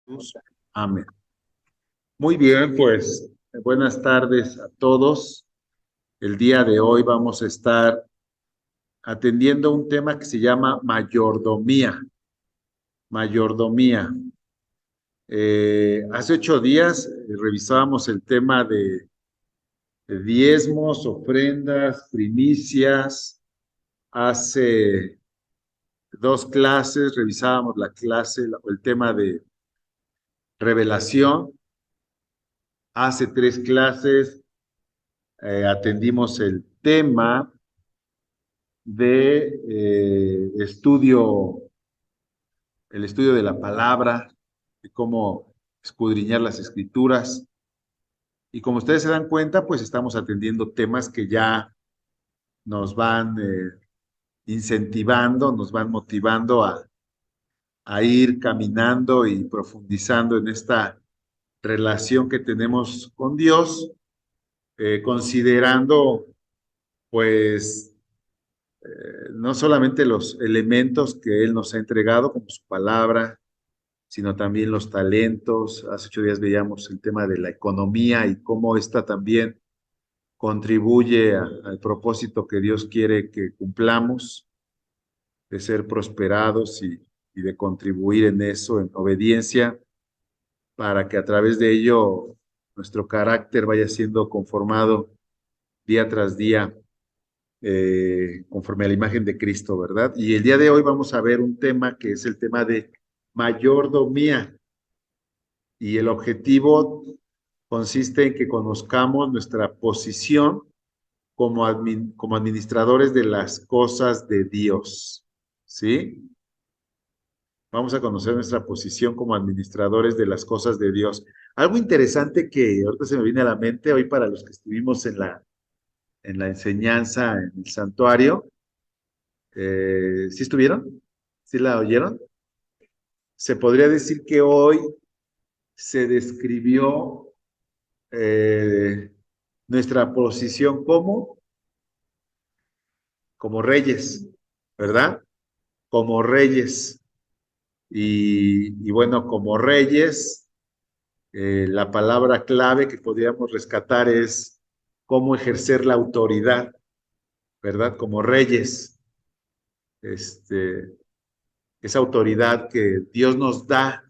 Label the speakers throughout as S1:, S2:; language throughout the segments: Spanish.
S1: Jesús. Amén. Muy bien, pues buenas tardes a todos. El día de hoy vamos a estar atendiendo un tema que se llama mayordomía. Mayordomía. Hace 8 días revisábamos el tema de diezmos, ofrendas, primicias. Hace 2 clases revisábamos la clase, el tema de revelación. Hace 3 clases atendimos el estudio de la palabra, de cómo escudriñar las escrituras. Y como ustedes se dan cuenta, pues estamos atendiendo temas que ya nos van incentivando, nos van motivando a ir caminando y profundizando en esta relación que tenemos con Dios, considerando pues no solamente los elementos que Él nos ha entregado, como su palabra, sino también los talentos. Hace 8 días veíamos el tema de la economía y cómo ésta también contribuye al propósito que Dios quiere que cumplamos, de ser prosperados y de contribuir en eso, en obediencia, para que a través de ello nuestro carácter vaya siendo conformado día tras día conforme a la imagen de Cristo, ¿verdad? Y el día de hoy vamos a ver un tema que es el tema de mayordomía. Y el objetivo consiste en que conozcamos nuestra posición como administradores de las cosas de Dios, ¿sí? Vamos a conocer nuestra posición como administradores de las cosas de Dios. Algo interesante que ahorita se me viene a la mente hoy para los que estuvimos en la enseñanza en el santuario. ¿Sí estuvieron? ¿Sí la oyeron? Se podría decir que hoy se describió eh, nuestra posición como reyes, ¿verdad? Como reyes. Y bueno, como reyes, la palabra clave que podríamos rescatar es cómo ejercer la autoridad, ¿verdad? Como reyes, este, esa autoridad que Dios nos da.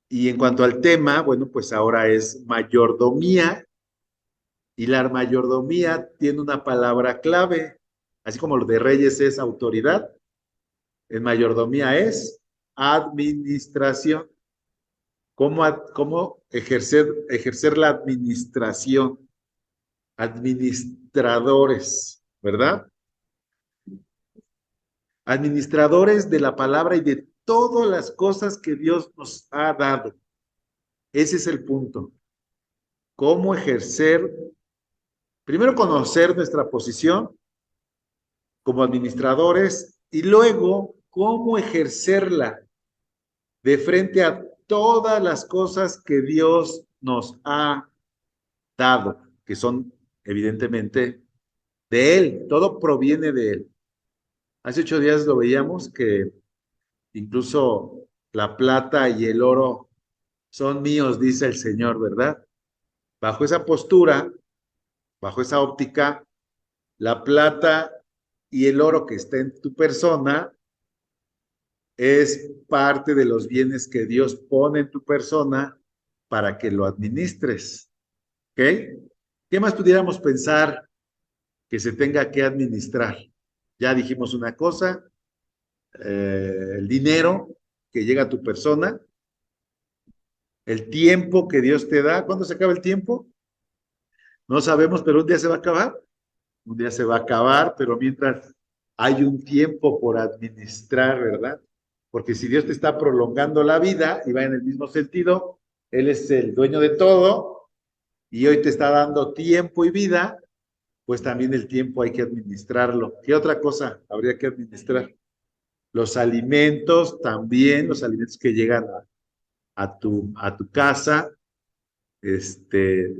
S1: Y en cuanto al tema, bueno, pues ahora es mayordomía, y la mayordomía tiene una palabra clave, así como lo de reyes es autoridad, en mayordomía es administración. ¿Cómo ejercer la administración? Administradores, ¿verdad? Administradores de la palabra y de todas las cosas que Dios nos ha dado. Ese es el punto. ¿Cómo ejercer? Primero conocer nuestra posición como administradores y luego cómo ejercerla de frente a todas las cosas que Dios nos ha dado, que son evidentemente de Él, todo proviene de Él. Hace 8 días lo veíamos que incluso la plata y el oro son míos, dice el Señor, ¿verdad? Bajo esa postura, bajo esa óptica, la plata y el oro que está en tu persona es parte de los bienes que Dios pone en tu persona para que lo administres. ¿Ok? ¿Qué más pudiéramos pensar que se tenga que administrar? Ya dijimos una cosa, el dinero que llega a tu persona, el tiempo que Dios te da. ¿Cuándo se acaba el tiempo? No sabemos, pero un día se va a acabar. Un día se va a acabar, pero mientras hay un tiempo por administrar, ¿verdad? Porque si Dios te está prolongando la vida y va en el mismo sentido, Él es el dueño de todo y hoy te está dando tiempo y vida, pues también el tiempo hay que administrarlo. ¿Qué otra cosa habría que administrar? Los alimentos también, los alimentos que llegan a tu casa, este,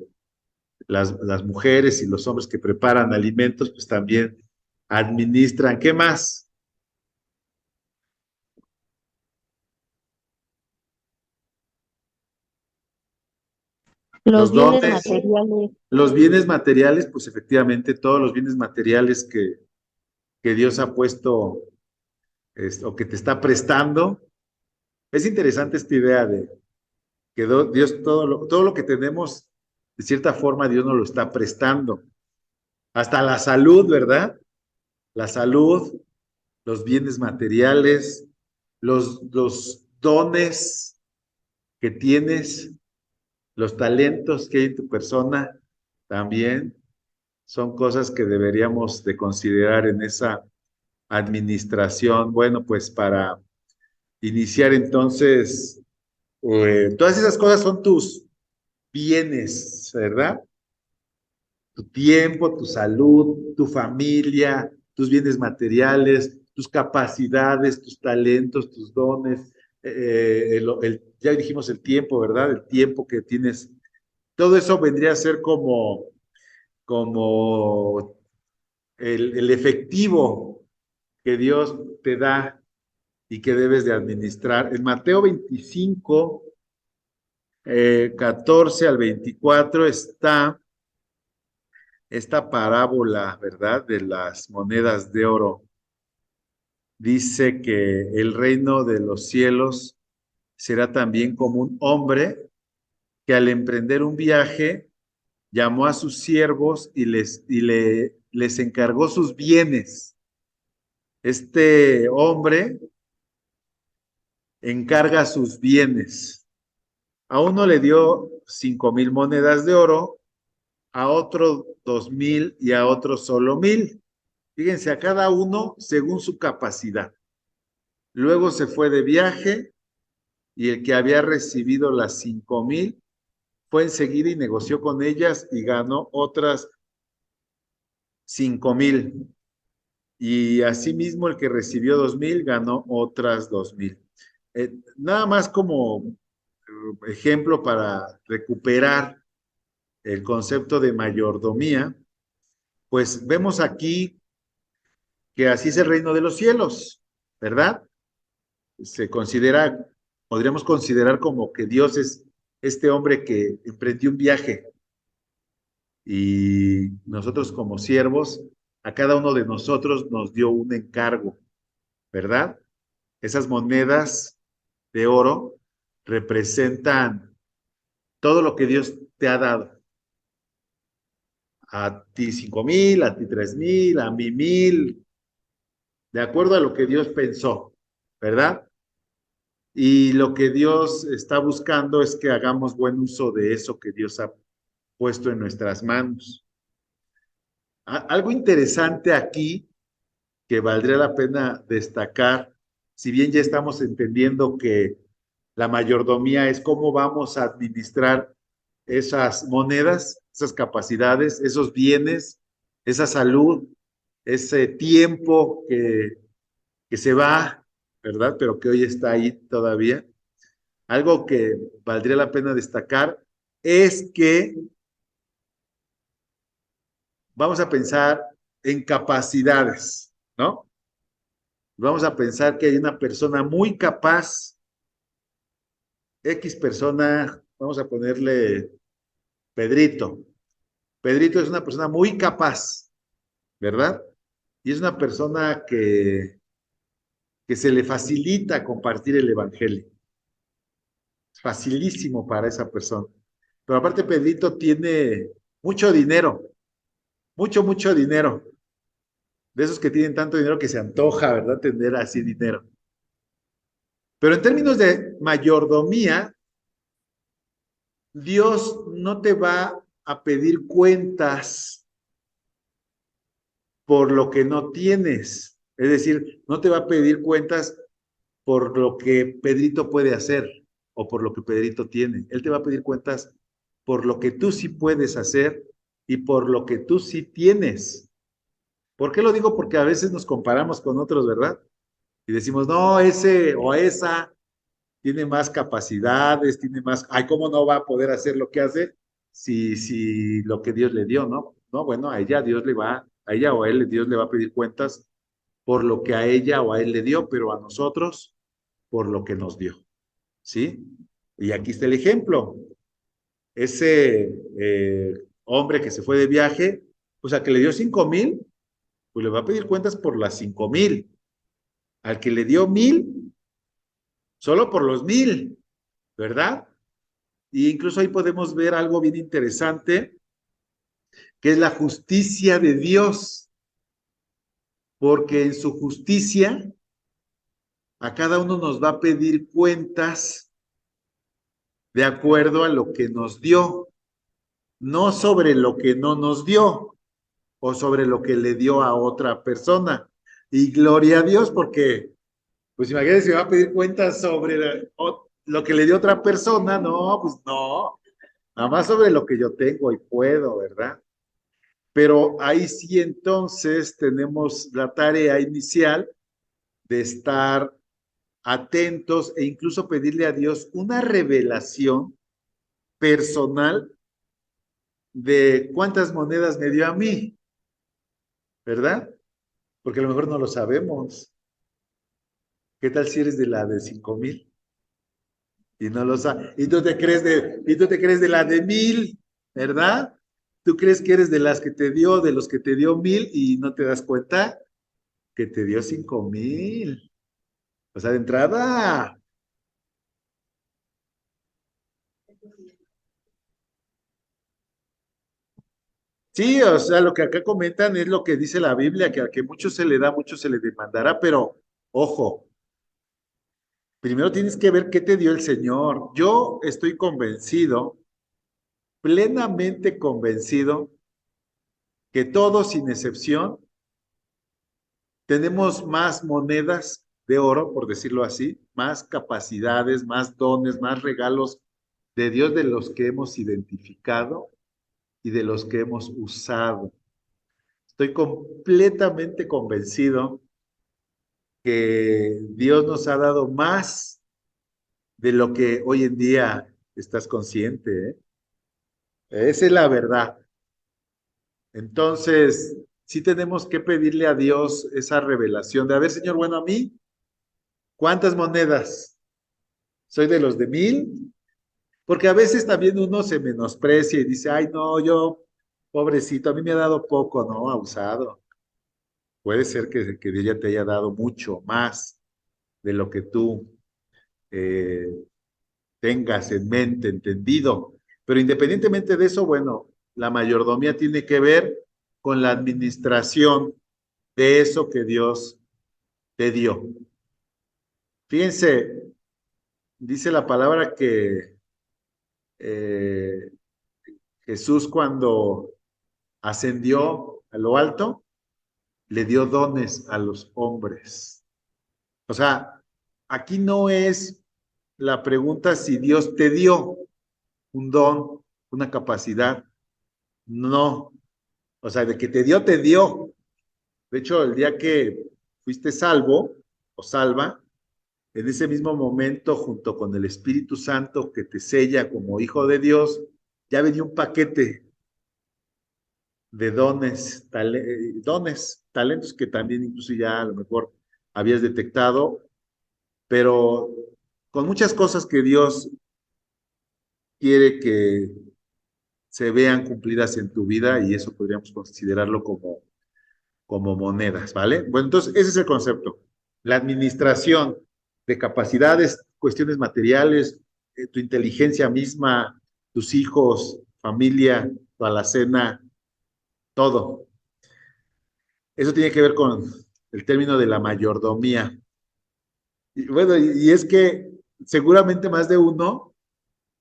S1: las mujeres y los hombres que preparan alimentos, pues también administran. ¿Qué más?
S2: Los
S1: Los
S2: bienes
S1: dones,
S2: materiales.
S1: los bienes materiales, pues efectivamente todos los bienes materiales que Dios ha puesto o que te está prestando. Es interesante esta idea de que Dios todo lo que tenemos, de cierta forma, Dios nos lo está prestando. Hasta la salud, ¿verdad? La salud, los bienes materiales, los dones que tienes, los talentos que hay en tu persona, también son cosas que deberíamos de considerar en esa administración. Bueno, pues para iniciar entonces, todas esas cosas son tus bienes, ¿verdad? Tu tiempo, tu salud, tu familia, tus bienes materiales, tus capacidades, tus talentos, tus dones, ya dijimos el tiempo, ¿verdad? El tiempo que tienes. Todo eso vendría a ser como el efectivo que Dios te da y que debes de administrar. En Mateo 25, 14 al 24 está esta parábola, ¿verdad? De las monedas de oro. Dice que el reino de los cielos será también como un hombre que al emprender un viaje llamó a sus siervos les encargó sus bienes. Este hombre encarga sus bienes. A uno le dio 5,000 monedas de oro, a otro 2,000 y a otro solo 1,000. Fíjense, a cada uno según su capacidad. Luego se fue de viaje y el que había recibido las 5,000 fue enseguida y negoció con ellas y ganó otras 5,000. Y asimismo el que recibió 2,000 ganó otras 2,000. Nada más como ejemplo para recuperar el concepto de mayordomía, pues vemos aquí que así es el reino de los cielos, ¿verdad? Se considera, podríamos considerar como que Dios es este hombre que emprendió un viaje y nosotros como siervos, a cada uno de nosotros nos dio un encargo, ¿verdad? Esas monedas de oro representan todo lo que Dios te ha dado. A ti 5,000, a ti 3,000, a mí 1,000, de acuerdo a lo que Dios pensó, ¿verdad? Y lo que Dios está buscando es que hagamos buen uso de eso que Dios ha puesto en nuestras manos. Algo interesante aquí que valdría la pena destacar, si bien ya estamos entendiendo que la mayordomía es cómo vamos a administrar esas monedas, esas capacidades, esos bienes, esa salud, ese tiempo que se va, ¿verdad? Pero que hoy está ahí todavía. Algo que valdría la pena destacar es que vamos a pensar en capacidades, ¿no? Vamos a pensar que hay una persona muy capaz, X persona, vamos a ponerle Pedrito. Pedrito es una persona muy capaz, ¿verdad? Y es una persona que se le facilita compartir el evangelio. Es facilísimo para esa persona. Pero aparte, Pedrito tiene mucho dinero, mucho dinero. De esos que tienen tanto dinero que se antoja, ¿verdad? Tener así dinero. Pero en términos de mayordomía, Dios no te va a pedir cuentas por lo que no tienes. Es decir, no te va a pedir cuentas por lo que Pedrito puede hacer o por lo que Pedrito tiene. Él te va a pedir cuentas por lo que tú sí puedes hacer y por lo que tú sí tienes. ¿Por qué lo digo? Porque a veces nos comparamos con otros, ¿verdad? Y decimos, no, ese o esa tiene más capacidades, tiene más, ay, ¿cómo no va a poder hacer lo que hace si lo que Dios le dio, ¿no? No, bueno, a ella Dios le va, a ella o a él Dios le va a pedir cuentas por lo que a ella o a él le dio, pero a nosotros por lo que nos dio, ¿sí? Y aquí está el ejemplo. ese hombre que se fue de viaje, pues al que le dio 5,000, pues le va a pedir cuentas por las 5,000. Al que le dio 1,000, solo por los 1,000, ¿verdad? Y incluso ahí podemos ver algo bien interesante, que es la justicia de Dios, porque en su justicia a cada uno nos va a pedir cuentas de acuerdo a lo que nos dio, no sobre lo que no nos dio o sobre lo que le dio a otra persona. Y gloria a Dios, porque, pues imagínense, si me va a pedir cuentas sobre lo que le dio otra persona, no, pues no, nada más sobre lo que yo tengo y puedo, ¿verdad? Pero ahí sí entonces tenemos la tarea inicial de estar atentos e incluso pedirle a Dios una revelación personal de cuántas monedas me dio a mí, ¿verdad? Porque a lo mejor no lo sabemos. ¿Qué tal si eres de la de 5,000? Y no lo sabes. Y tú te crees de la de 1,000, ¿verdad? Tú crees que eres de las que te dio, de los que te dio 1,000 y no te das cuenta que te dio 5,000. O sea, de entrada, sí, o sea, lo que acá comentan es lo que dice la Biblia, que a que mucho se le da, mucho se le demandará, pero ojo, primero tienes que ver qué te dio el Señor. Yo estoy convencido, plenamente convencido, que todos, sin excepción, tenemos más monedas de oro, por decirlo así, más capacidades, más dones, más regalos de Dios de los que hemos identificado y de los que hemos usado. Estoy completamente convencido que Dios nos ha dado más de lo que hoy en día estás consciente, ¿eh? Esa es la verdad. Entonces, sí tenemos que pedirle a Dios esa revelación de, a ver, Señor, bueno, a mí, ¿cuántas monedas? ¿Soy de los de 1,000? Porque a veces también uno se menosprecia y dice, ay, no, yo, pobrecito, a mí me ha dado poco, ¿no? Abusado. Puede ser que ella te haya dado mucho más de lo que tú eh, tengas en mente, entendido. Pero independientemente de eso, bueno, la mayordomía tiene que ver con la administración de eso que Dios te dio. Fíjense, dice la palabra que eh, Jesús cuando ascendió a lo alto, le dio dones a los hombres. O sea, aquí no es la pregunta si Dios te dio un don, una capacidad. No, o sea, de que te dio, te dio. De hecho, el día que fuiste salvo o salva, en ese mismo momento, junto con el Espíritu Santo que te sella como hijo de Dios, ya venía un paquete de dones, talentos que también incluso ya a lo mejor habías detectado, pero con muchas cosas que Dios quiere que se vean cumplidas en tu vida y eso podríamos considerarlo como monedas, ¿vale? Bueno, entonces ese es el concepto. La administración de capacidades, cuestiones materiales, tu inteligencia misma, tus hijos, familia, tu alacena, todo. Eso tiene que ver con el término de la mayordomía. Y bueno, y es que seguramente más de uno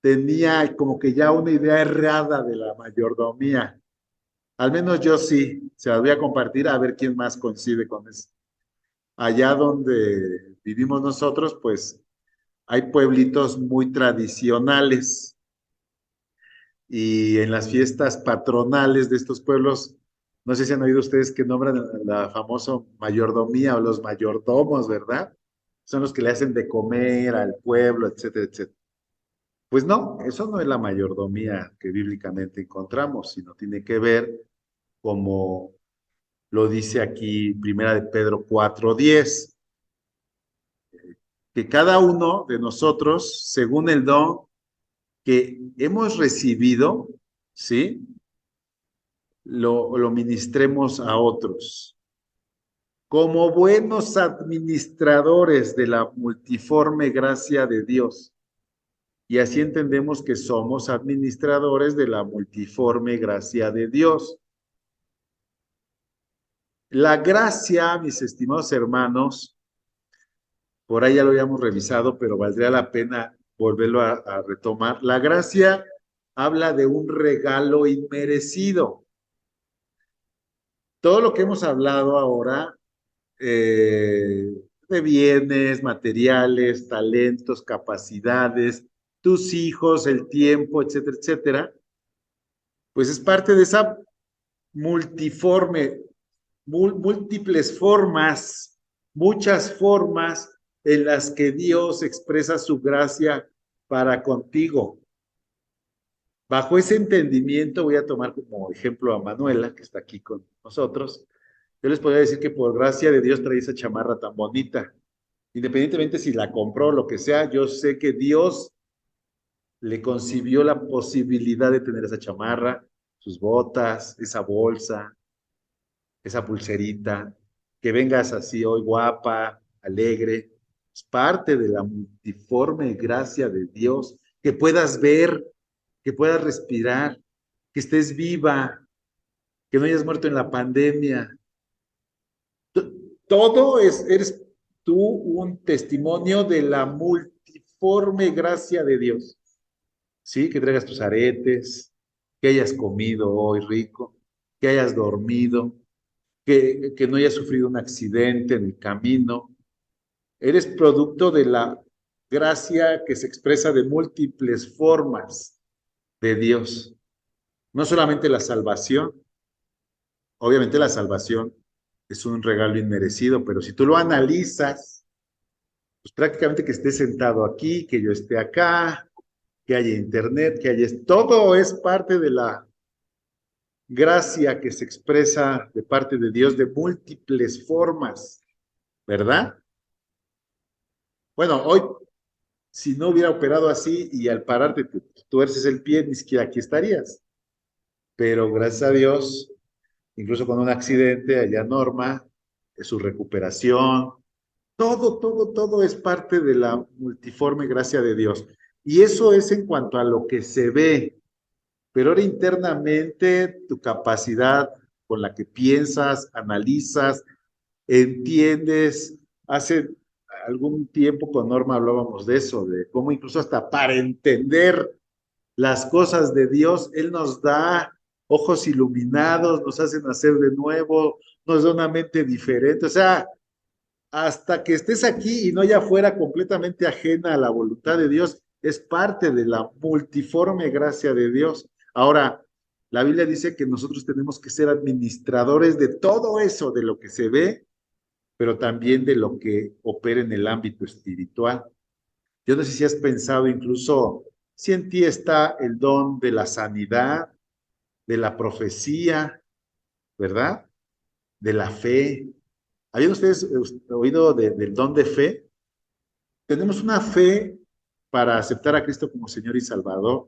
S1: tenía como que ya una idea errada de la mayordomía. Al menos yo sí, se las voy a compartir a ver quién más coincide con eso. Allá donde vivimos nosotros, pues hay pueblitos muy tradicionales y en las fiestas patronales de estos pueblos, no sé si han oído ustedes que nombran a la famosa mayordomía o los mayordomos, ¿verdad? Son los que le hacen de comer al pueblo, etcétera, etcétera. Pues no, eso no es la mayordomía que bíblicamente encontramos, sino tiene que ver, como lo dice aquí Primera de Pedro 4:10, que cada uno de nosotros, según el don que hemos recibido, ¿sí? Lo ministremos a otros. Como buenos administradores de la multiforme gracia de Dios. Y así entendemos que somos administradores de la multiforme gracia de Dios. La gracia, mis estimados hermanos, por ahí ya lo habíamos revisado, pero valdría la pena volverlo a retomar. La gracia habla de un regalo inmerecido. Todo lo que hemos hablado ahora de bienes, materiales, talentos, capacidades, tus hijos, el tiempo, etcétera, etcétera, pues es parte de esa multiforme, múltiples formas, muchas formas en las que Dios expresa su gracia para contigo. Bajo ese entendimiento voy a tomar como ejemplo a Manuela, que está aquí con nosotros. Yo les podría decir que por gracia de Dios trae esa chamarra tan bonita. Independientemente si la compró o lo que sea, yo sé que Dios le concibió la posibilidad de tener esa chamarra, sus botas, esa bolsa, esa pulserita, que vengas así hoy guapa, alegre, es parte de la multiforme gracia de Dios, que puedas ver, que puedas respirar, que estés viva, que no hayas muerto en la pandemia. Todo eres tú un testimonio de la multiforme gracia de Dios. ¿Sí? Que traigas tus aretes, que hayas comido hoy rico, que hayas dormido, que no hayas sufrido un accidente en el camino. Eres producto de la gracia que se expresa de múltiples formas de Dios. No solamente la salvación, obviamente la salvación es un regalo inmerecido, pero si tú lo analizas, pues prácticamente que estés sentado aquí, que yo esté acá, que haya internet, que haya... Todo es parte de la gracia que se expresa de parte de Dios de múltiples formas, ¿verdad? Bueno, hoy, si no hubiera operado así y al pararte te tuerces el pie, ni siquiera aquí estarías. Pero gracias a Dios, incluso con un accidente, allá Norma, su recuperación, todo es parte de la multiforme gracia de Dios. Y eso es en cuanto a lo que se ve, pero ahora internamente tu capacidad con la que piensas, analizas, entiendes. Hace algún tiempo con Norma hablábamos de eso, de cómo incluso hasta para entender las cosas de Dios, Él nos da ojos iluminados, nos hace nacer de nuevo, nos da una mente diferente. O sea, hasta que estés aquí y no ya fuera completamente ajena a la voluntad de Dios, es parte de la multiforme gracia de Dios. Ahora, la Biblia dice que nosotros tenemos que ser administradores de todo eso, de lo que se ve, pero también de lo que opera en el ámbito espiritual. Yo no sé si has pensado incluso si en ti está el don de la sanidad, de la profecía, ¿verdad? De la fe. ¿Habían ustedes oído del don de fe? Tenemos una fe para aceptar a Cristo como Señor y Salvador,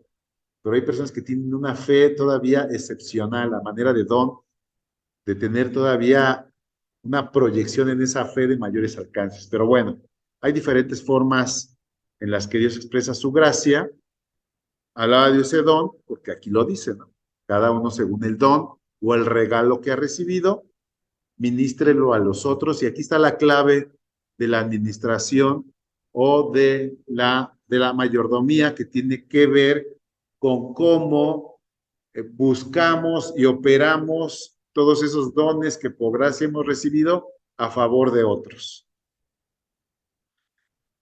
S1: pero hay personas que tienen una fe todavía excepcional, a manera de don, de tener todavía una proyección en esa fe de mayores alcances. Pero bueno, hay diferentes formas en las que Dios expresa su gracia. Hablaba de ese don, porque aquí lo dice, ¿no? Cada uno según el don o el regalo que ha recibido, ministrelo a los otros. Y aquí está la clave de la administración o de la mayordomía, que tiene que ver con cómo buscamos y operamos todos esos dones que por gracia hemos recibido a favor de otros.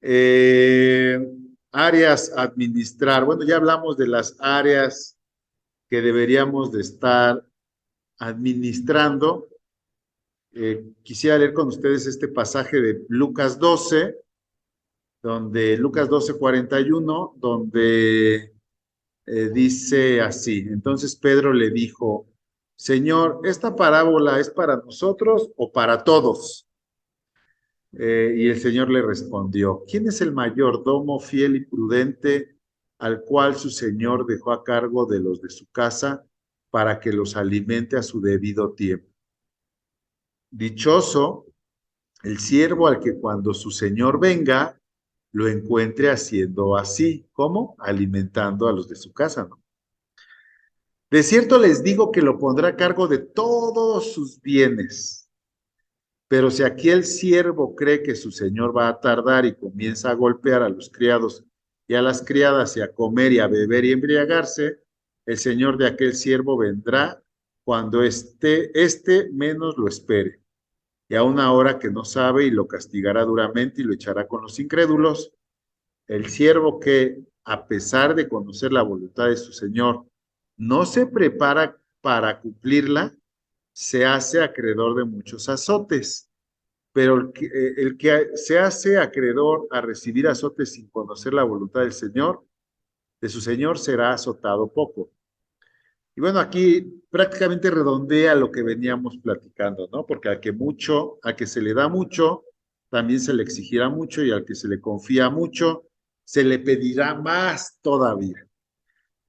S1: Eh, Áreas a administrar. Bueno, ya hablamos de las áreas que deberíamos de estar administrando. Quisiera leer con ustedes este pasaje de Lucas 12, donde Lucas 12:41, donde dice así: entonces Pedro le dijo, Señor, ¿esta parábola es para nosotros o para todos? Y el Señor le respondió, ¿quién es el mayordomo fiel y prudente al cual su señor dejó a cargo de los de su casa para que los alimente a su debido tiempo. Dichoso el siervo al que cuando su señor venga, lo encuentre haciendo así. ¿Cómo? Alimentando a los de su casa, ¿no? De cierto les digo que lo pondrá a cargo de todos sus bienes. Pero si aquel siervo cree que su señor va a tardar y comienza a golpear a los criados y a las criadas y a comer y a beber y embriagarse, el señor de aquel siervo vendrá cuando éste menos lo espere, y a una hora que no sabe, y lo castigará duramente y lo echará con los incrédulos. El siervo que, a pesar de conocer la voluntad de su señor, no se prepara para cumplirla, se hace acreedor de muchos azotes. Pero el que se hace acreedor a recibir azotes sin conocer la voluntad del Señor, de su Señor, será azotado poco. Y bueno, aquí prácticamente redondea lo que veníamos platicando, ¿no? Porque al que se le da mucho, también se le exigirá mucho, y al que se le confía mucho, se le pedirá más todavía.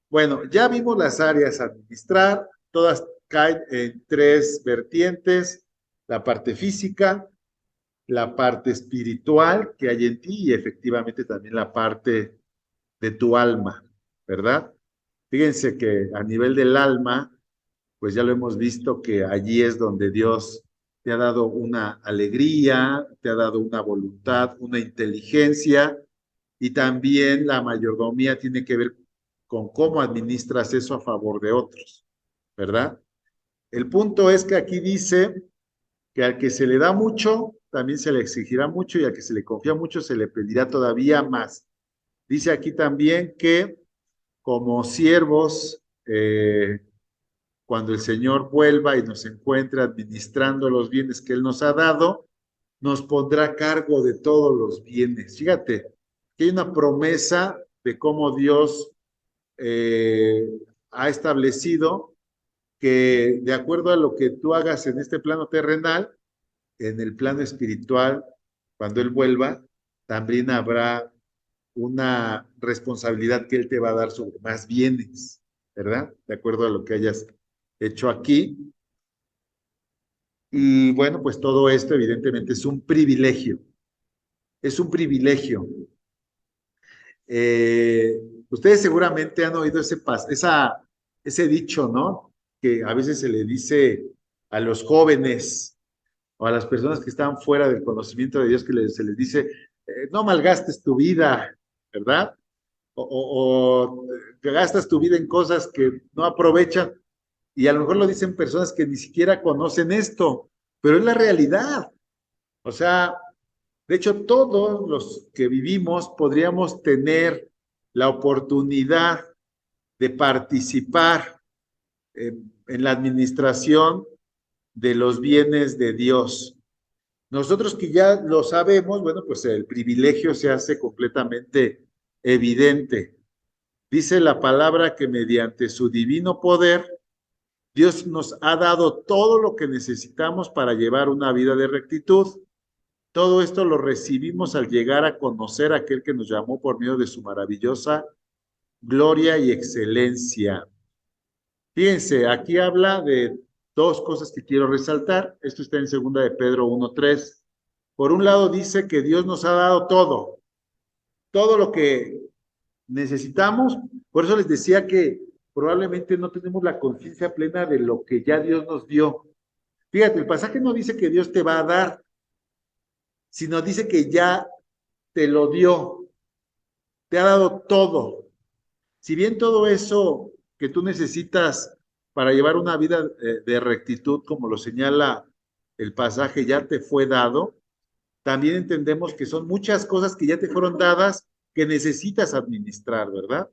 S1: Bueno, ya vimos las áreas a administrar, todas caen en tres vertientes: la parte física, la parte espiritual que hay en ti y efectivamente también la parte de tu alma, ¿verdad? Fíjense que a nivel del alma, pues ya lo hemos visto que allí es donde Dios te ha dado una alegría, te ha dado una voluntad, una inteligencia, y también la mayordomía tiene que ver con cómo administras eso a favor de otros, ¿verdad? El punto es que aquí dice que al que se le da mucho, también se le exigirá mucho, y al que se le confía mucho, se le pedirá todavía más. Dice aquí también que como siervos, cuando el Señor vuelva y nos encuentre administrando los bienes que Él nos ha dado, nos pondrá a cargo de todos los bienes. Fíjate, que hay una promesa de cómo Dios eh, ha establecido que de acuerdo a lo que tú hagas en este plano terrenal, en el plano espiritual, cuando Él vuelva, también habrá una responsabilidad que Él te va a dar sobre más bienes, ¿verdad? De acuerdo a lo que hayas hecho aquí. Y bueno, pues todo esto evidentemente es un privilegio, es un privilegio. Eh, Ustedes seguramente han oído ese dicho, ¿no? Que a veces se le dice a los jóvenes o a las personas que están fuera del conocimiento de Dios, se les dice, no malgastes tu vida, ¿verdad? O que gastas tu vida en cosas que no aprovechan, y a lo mejor lo dicen personas que ni siquiera conocen esto, pero es la realidad. O sea, de hecho, todos los que vivimos podríamos tener la oportunidad de participar en la administración de los bienes de Dios. Nosotros que ya lo sabemos, bueno, pues el privilegio se hace completamente evidente. Dice la palabra que mediante su divino poder, Dios nos ha dado todo lo que necesitamos para llevar una vida de rectitud. Todo esto lo recibimos al llegar a conocer a aquel que nos llamó por medio de su maravillosa gloria y excelencia. Fíjense, aquí habla de dos cosas que quiero resaltar. Esto está en segunda de Pedro 1:3. Por un lado dice que Dios nos ha dado todo, todo lo que necesitamos. Por eso les decía que probablemente no tenemos la conciencia plena de lo que ya Dios nos dio. Fíjate, el pasaje no dice que Dios te va a dar, sino dice que ya te lo dio, te ha dado todo. Si bien todo eso que tú necesitas para llevar una vida de rectitud, como lo señala el pasaje, ya te fue dado, también entendemos que son muchas cosas que ya te fueron dadas que necesitas administrar, ¿verdad?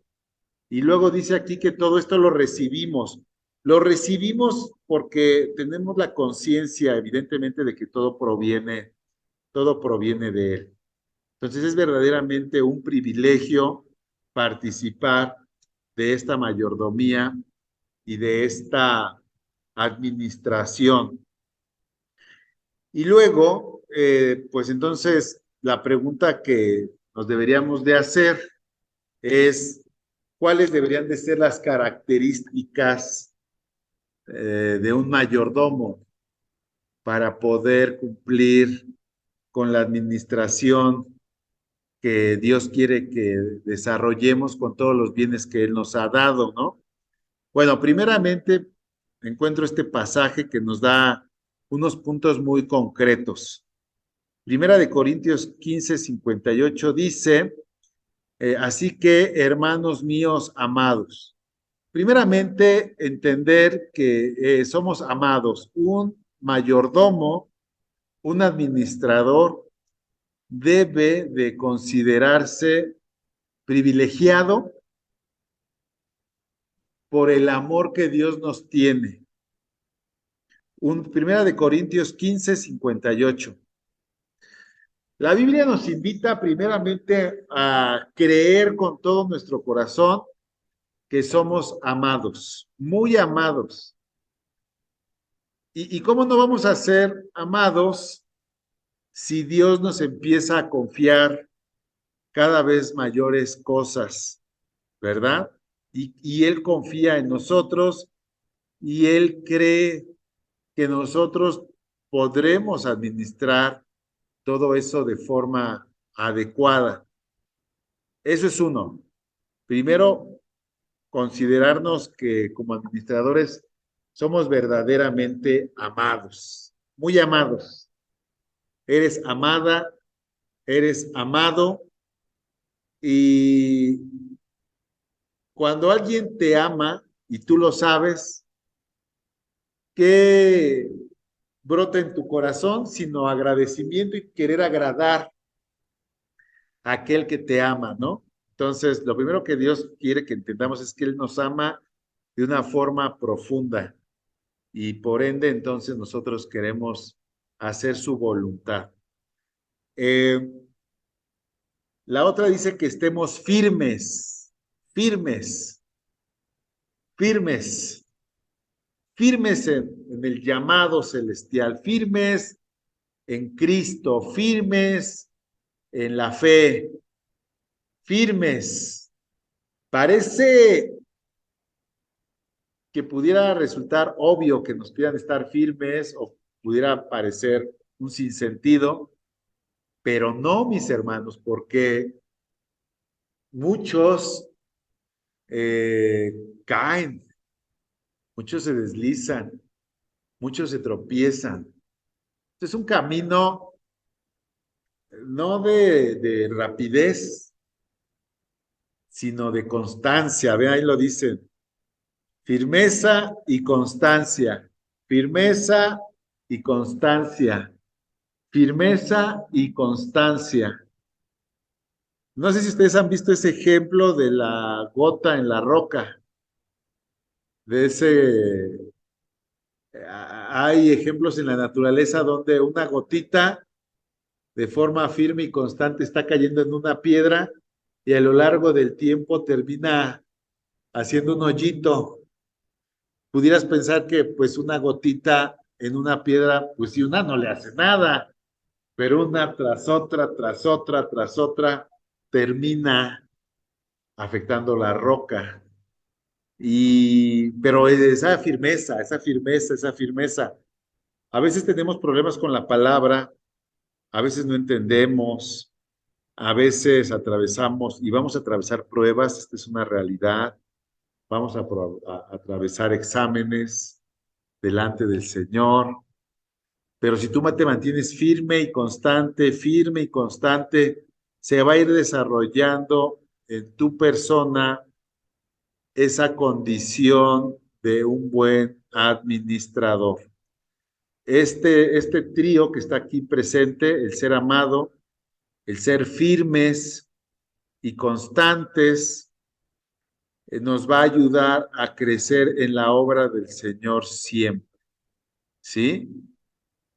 S1: Y luego dice aquí que todo esto lo recibimos. Lo recibimos porque tenemos la conciencia, evidentemente, de que todo proviene de Él. Entonces es verdaderamente un privilegio participar de esta mayordomía y de esta administración. Y luego, pues entonces la pregunta que nos deberíamos de hacer es, cuáles deberían de ser las características de un mayordomo para poder cumplir con la administración que Dios quiere que desarrollemos con todos los bienes que Él nos ha dado, ¿no? Bueno, primeramente encuentro este pasaje que nos da unos puntos muy concretos. Primera de Corintios 15:58 dice, así que, hermanos míos amados, primeramente entender que somos amados. Un mayordomo, un administrador, debe de considerarse privilegiado por el amor que Dios nos tiene. Primera de Corintios 15:58. La Biblia nos invita primeramente a creer con todo nuestro corazón que somos amados, muy amados. ¿Y cómo no vamos a ser amados si Dios nos empieza a confiar cada vez mayores cosas, ¿verdad? Y Él confía en nosotros y Él cree que nosotros podremos administrar todo eso de forma adecuada. Eso es uno. Primero, considerarnos que como administradores somos verdaderamente amados, muy amados. Eres amada, eres amado y cuando alguien te ama y tú lo sabes, ¿qué brota en tu corazón? Sino agradecimiento y querer agradar a aquel que te ama, ¿no? Entonces, lo primero que Dios quiere que entendamos es que Él nos ama de una forma profunda y por ende entonces nosotros queremos hacer su voluntad. Eh, la otra dice que estemos firmes, firmes, firmes, firmes en el llamado celestial, firmes en Cristo, firmes en la fe, firmes. Parece que pudiera resultar obvio que nos pidan estar firmes o pudiera parecer un sinsentido, pero no, mis hermanos, porque muchos eh, caen, muchos se deslizan, muchos se tropiezan. Es un camino no de rapidez, sino de constancia. Ve, ahí lo dicen. Firmeza y constancia. Firmeza y constancia. Firmeza y constancia. No sé si ustedes han visto ese ejemplo de la gota en la roca, de ese, hay ejemplos en la naturaleza donde una gotita de forma firme y constante está cayendo en una piedra y a lo largo del tiempo termina haciendo un hoyito. Pudieras pensar que pues una gotita en una piedra, pues si una no le hace nada, pero una tras otra, tras otra, tras otra, termina afectando la roca. Pero esa firmeza, esa firmeza, esa firmeza. A veces tenemos problemas con la palabra, a veces no entendemos, a veces atravesamos y vamos a atravesar pruebas, esta es una realidad, vamos a atravesar exámenes delante del Señor, pero si tú te mantienes firme y constante, se va a ir desarrollando en tu persona esa condición de un buen administrador. Este trío que está aquí presente, el ser amado, el ser firmes y constantes, nos va a ayudar a crecer en la obra del Señor siempre, ¿sí?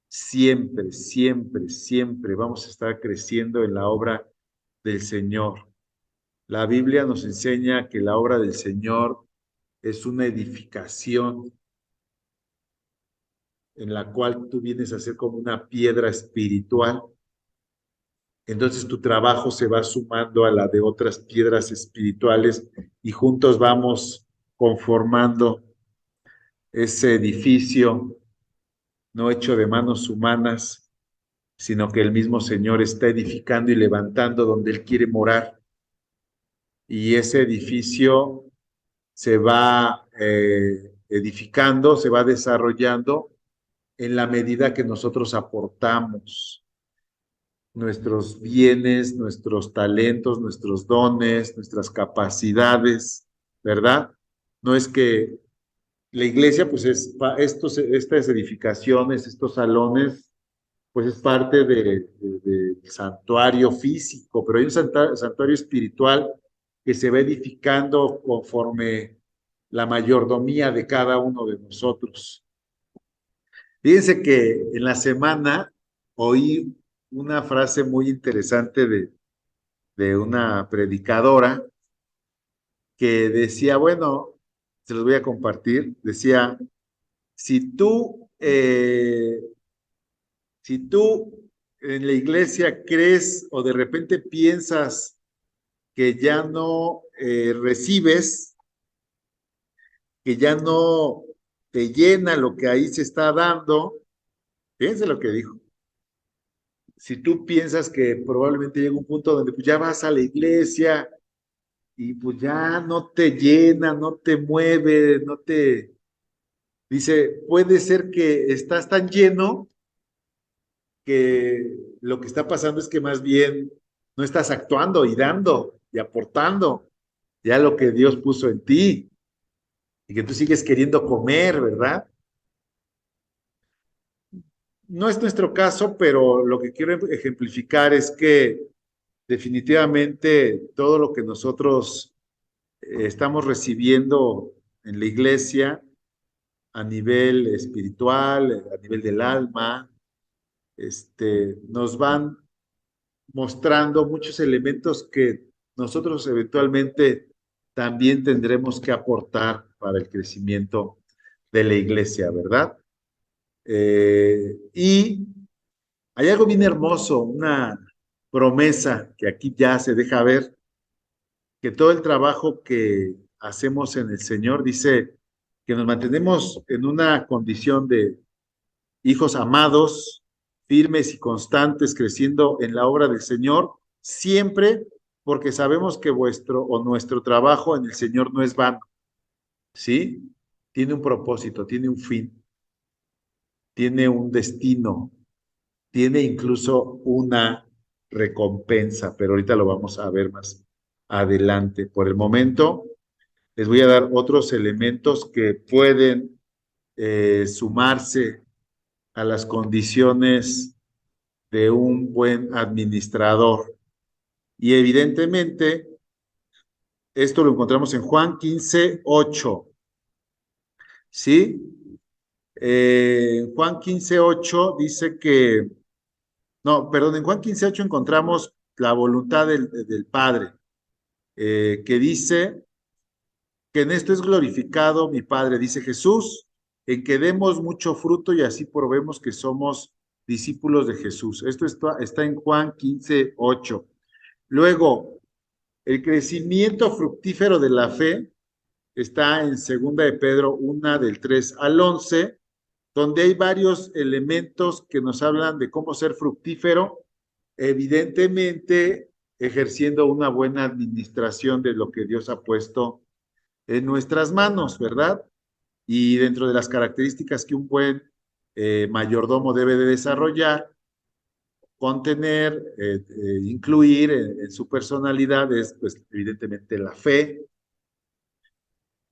S1: Siempre, siempre, siempre vamos a estar creciendo en la obra del Señor. La Biblia nos enseña que la obra del Señor es una edificación en la cual tú vienes a ser como una piedra espiritual entonces tu trabajo se va sumando a la de otras piedras espirituales y juntos vamos conformando ese edificio no hecho de manos humanas, sino que el mismo Señor está edificando y levantando donde Él quiere morar. Y ese edificio se va edificando, se va desarrollando en la medida que nosotros aportamos nuestros bienes, nuestros talentos, nuestros dones, nuestras capacidades, ¿verdad? No es que la iglesia, pues estas edificaciones, estos salones, pues es parte del santuario físico, pero hay un santuario espiritual que se va edificando conforme la mayordomía de cada uno de nosotros. Fíjense que en la semana oí una frase muy interesante de una predicadora que decía, bueno, se los voy a compartir, decía, si tú, eh, si tú en la iglesia crees o de repente piensas que ya no recibes, que ya no te llena lo que ahí se está dando, fíjense lo que dijo. Si tú piensas que probablemente llega un punto donde pues ya vas a la iglesia y pues ya no te llena, no te mueve, no te... Dice, puede ser que estás tan lleno que lo que está pasando es que más bien no estás actuando y dando y aportando ya lo que Dios puso en ti y que tú sigues queriendo comer, ¿verdad? No es nuestro caso, pero lo que quiero ejemplificar es que definitivamente todo lo que nosotros estamos recibiendo en la iglesia a nivel espiritual, a nivel del alma, nos van mostrando muchos elementos que nosotros eventualmente también tendremos que aportar para el crecimiento de la iglesia, ¿verdad? Y hay algo bien hermoso, una promesa que aquí ya se deja ver, que todo el trabajo que hacemos en el Señor dice que nos mantenemos en una condición de hijos amados, firmes y constantes, creciendo en la obra del Señor, siempre porque sabemos que vuestro o nuestro trabajo en el Señor no es vano, ¿sí? Tiene un propósito, tiene un fin, tiene un destino, tiene incluso una recompensa, pero ahorita lo vamos a ver más adelante. Por el momento, les voy a dar otros elementos que pueden sumarse a las condiciones de un buen administrador. Y evidentemente, esto lo encontramos en Juan 15:8, ¿sí? Juan 15:8 dice que, no, perdón, en Juan 15:8 encontramos la voluntad del Padre, que dice que en esto es glorificado mi Padre, dice Jesús, en que demos mucho fruto y así probemos que somos discípulos de Jesús. Esto está en Juan 15:8. Luego, el crecimiento fructífero de la fe está en Segunda de Pedro 1 del 3 al 11, donde hay varios elementos que nos hablan de cómo ser fructífero, evidentemente ejerciendo una buena administración de lo que Dios ha puesto en nuestras manos, ¿verdad? Y dentro de las características que un buen mayordomo debe de desarrollar, contener, incluir en su personalidad es, pues, evidentemente la fe,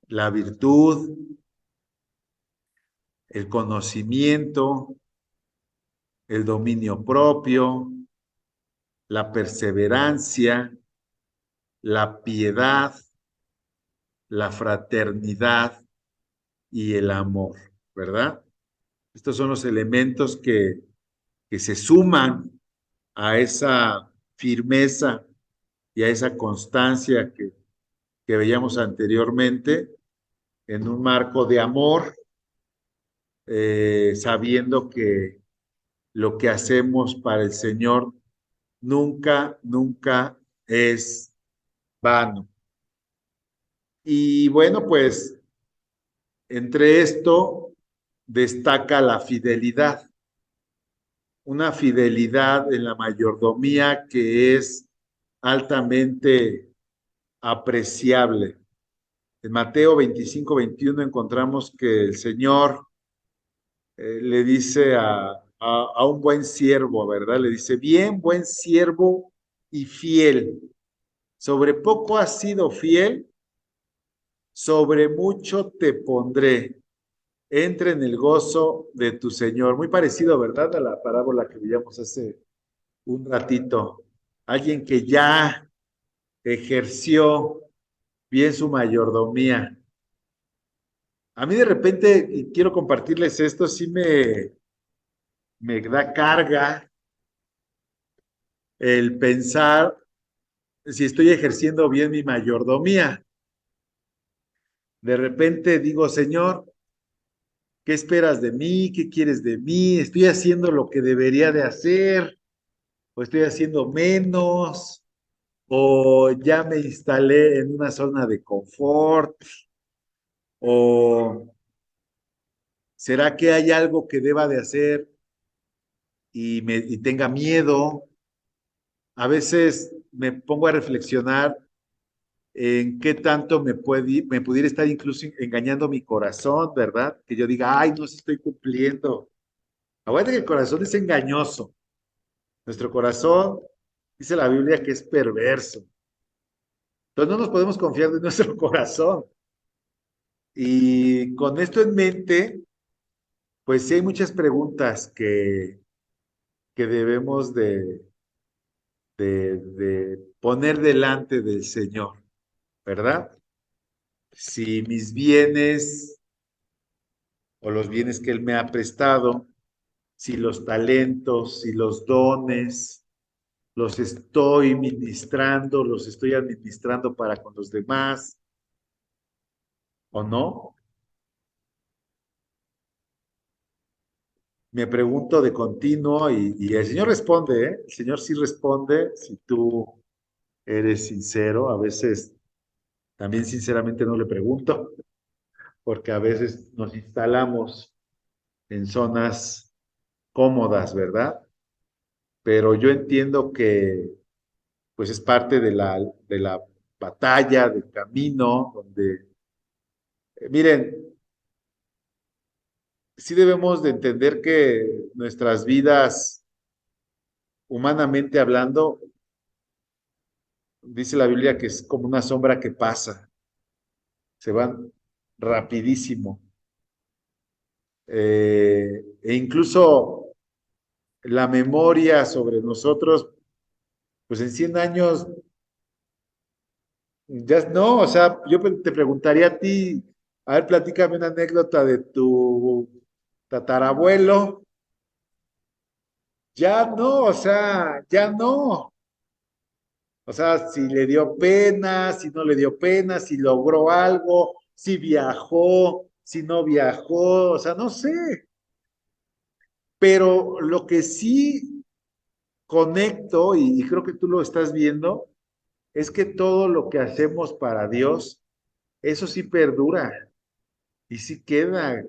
S1: la virtud, el conocimiento, el dominio propio, la perseverancia, la piedad, la fraternidad y el amor, ¿verdad? Estos son los elementos que se suman a esa firmeza y a esa constancia que veíamos anteriormente en un marco de amor, sabiendo que lo que hacemos para el Señor nunca, nunca es vano. Y bueno, pues entre esto destaca la fidelidad, una fidelidad en la mayordomía que es altamente apreciable. En Mateo 25-21 encontramos que el Señor le dice a un buen siervo, ¿verdad? Le dice, bien, buen siervo y fiel. Sobre poco has sido fiel, sobre mucho te pondré. Entra en el gozo de tu Señor. Muy parecido, ¿verdad? A la parábola que veíamos hace un ratito. Alguien que ya ejerció bien su mayordomía. A mí de repente, y quiero compartirles esto, sí me da carga el pensar si estoy ejerciendo bien mi mayordomía. De repente digo, Señor, ¿qué esperas de mí? ¿Qué quieres de mí? ¿Estoy haciendo lo que debería de hacer? ¿O estoy haciendo menos? ¿O ya me instalé en una zona de confort? ¿O será que hay algo que deba de hacer y tenga miedo? A veces me pongo a reflexionar en qué tanto me pudiera estar incluso engañando mi corazón, ¿verdad? Que yo diga, ay, no sé si estoy cumpliendo. Acuérdate que el corazón es engañoso. Nuestro corazón, dice la Biblia, que es perverso. Entonces no nos podemos confiar de nuestro corazón. Y con esto en mente, pues sí hay muchas preguntas que debemos de poner delante del Señor, ¿verdad? Si mis bienes o los bienes que Él me ha prestado, si los talentos, si los dones, los estoy ministrando, los estoy administrando para con los demás o no. Me pregunto de continuo y el Señor responde, ¿eh? El Señor sí responde si tú eres sincero. A veces también sinceramente no le pregunto, porque a veces nos instalamos en zonas cómodas, ¿verdad? Pero yo entiendo que pues es parte de la batalla, del camino, donde, miren, sí debemos de entender que nuestras vidas, humanamente hablando, dice la Biblia que es como una sombra que pasa, se van rapidísimo. E incluso la memoria sobre nosotros, pues en 100 años, ya no, o sea, yo te preguntaría a ti, a ver, platícame una anécdota de tu tatarabuelo. Ya no, o sea, ya no. O sea, si le dio pena, si no le dio pena, si logró algo, si viajó, si no viajó, o sea, no sé. Pero lo que sí conecto, y creo que tú lo estás viendo, es que todo lo que hacemos para Dios, eso sí perdura y sí queda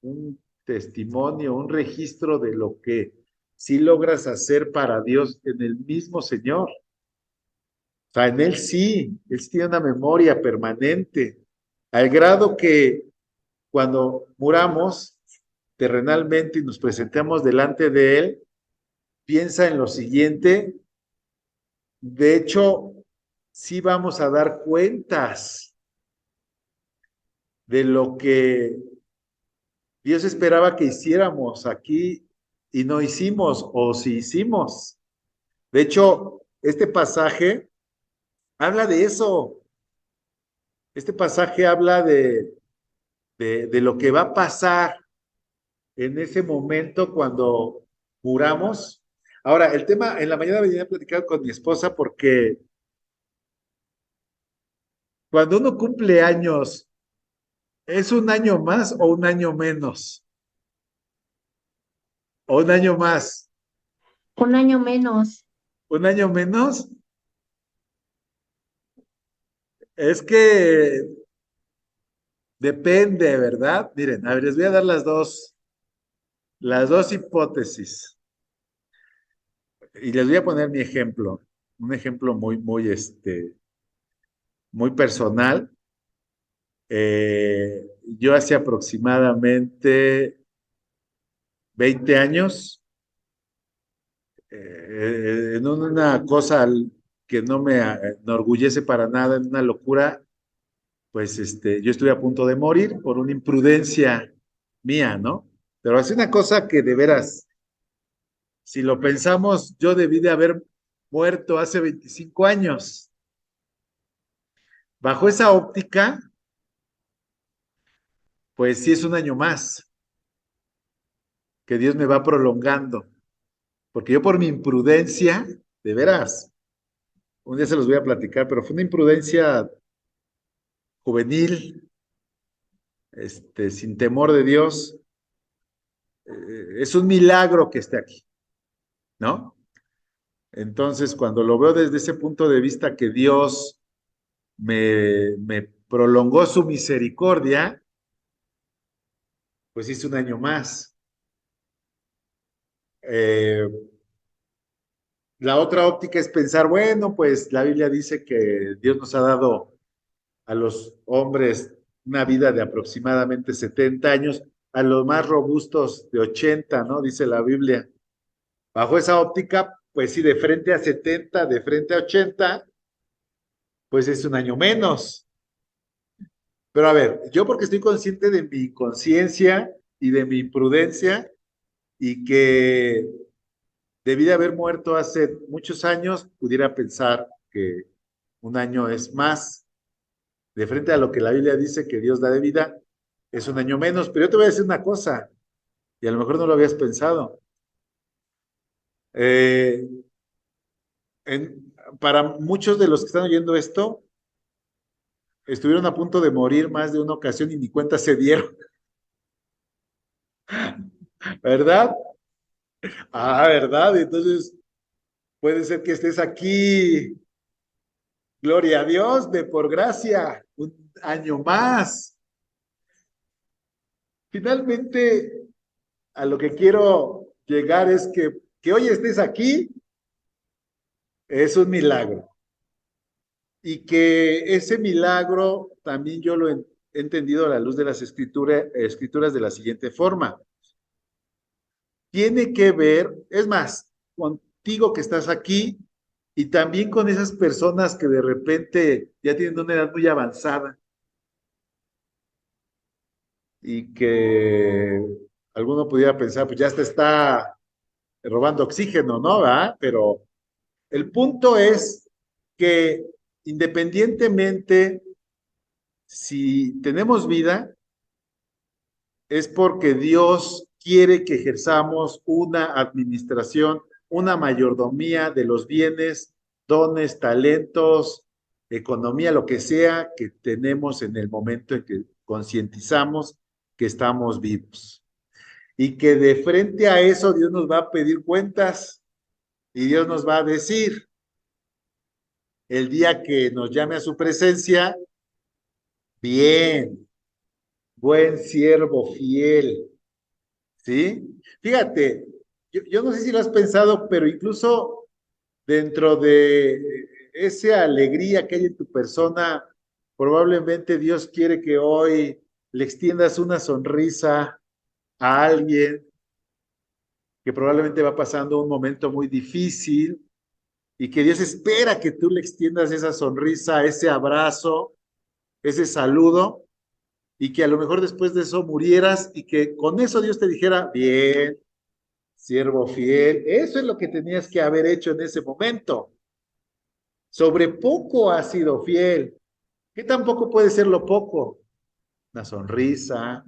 S1: un testimonio, un registro de lo que sí logras hacer para Dios en el mismo Señor. O sea, en Él sí tiene una memoria permanente, al grado que cuando muramos terrenalmente y nos presentemos delante de Él, piensa en lo siguiente, de hecho, sí vamos a dar cuentas de lo que Dios esperaba que hiciéramos aquí y no hicimos, o si hicimos. De hecho, este pasaje habla de eso. Este pasaje habla de lo que va a pasar en ese momento cuando juramos. Ahora, el tema, en la mañana venía a platicar con mi esposa porque cuando uno cumple años, ¿es un año más o un año menos? ¿O un año más?
S2: Un año menos.
S1: ¿Un año menos? Es que depende, ¿verdad? Miren, a ver, les voy a dar las dos hipótesis. Y les voy a poner mi ejemplo, un ejemplo muy personal. Yo hace aproximadamente 20 años, en una cosa que no me enorgullece para nada, en una locura, pues yo estuve a punto de morir por una imprudencia mía, ¿no? Pero es una cosa que de veras, si lo pensamos, yo debí de haber muerto hace 25 años. Bajo esa óptica, pues sí es un año más que Dios me va prolongando, porque yo por mi imprudencia, de veras, un día se los voy a platicar, pero fue una imprudencia juvenil, sin temor de Dios, es un milagro que esté aquí, ¿no? Entonces, cuando lo veo desde ese punto de vista que Dios me prolongó su misericordia, pues hice un año más. Eh, la otra óptica es pensar, bueno, pues la Biblia dice que Dios nos ha dado a los hombres una vida de aproximadamente 70 años, a los más robustos de 80, ¿no? Dice la Biblia. Bajo esa óptica, pues sí, de frente a 70, de frente a 80, pues es un año menos. Pero a ver, yo porque estoy consciente de mi conciencia y de mi imprudencia y que debí de haber muerto hace muchos años, pudiera pensar que un año es más. De frente a lo que la Biblia dice que Dios da de vida, es un año menos. Pero yo te voy a decir una cosa, y a lo mejor no lo habías pensado. Eh, para muchos de los que están oyendo esto, estuvieron a punto de morir más de una ocasión y ni cuenta se dieron, ¿verdad? Ah, ¿verdad? Entonces, puede ser que estés aquí, gloria a Dios, de por gracia, un año más. Finalmente, a lo que quiero llegar es que hoy estés aquí es un milagro. Y que ese milagro también yo lo he entendido a la luz de las escrituras de la siguiente forma. Tiene que ver, es más, contigo que estás aquí y también con esas personas que de repente ya tienen una edad muy avanzada y que alguno pudiera pensar, pues ya está robando oxígeno, ¿no? ¿verdad? Pero el punto es que independientemente si tenemos vida, es porque Dios quiere que ejerzamos una administración, una mayordomía de los bienes, dones, talentos, economía, lo que sea que tenemos en el momento en que concientizamos que estamos vivos. Y que de frente a eso Dios nos va a pedir cuentas y Dios nos va a decir el día que nos llame a su presencia, bien, buen siervo fiel. ¿Sí? Fíjate, yo no sé si lo has pensado, pero incluso dentro de esa alegría que hay en tu persona, probablemente Dios quiere que hoy le extiendas una sonrisa a alguien que probablemente va pasando un momento muy difícil y que Dios espera que tú le extiendas esa sonrisa, ese abrazo, ese saludo y que a lo mejor después de eso murieras y que con eso Dios te dijera, bien, siervo fiel, eso es lo que tenías que haber hecho en ese momento. Sobre poco has sido fiel. ¿Qué tampoco puede ser lo poco? Una sonrisa,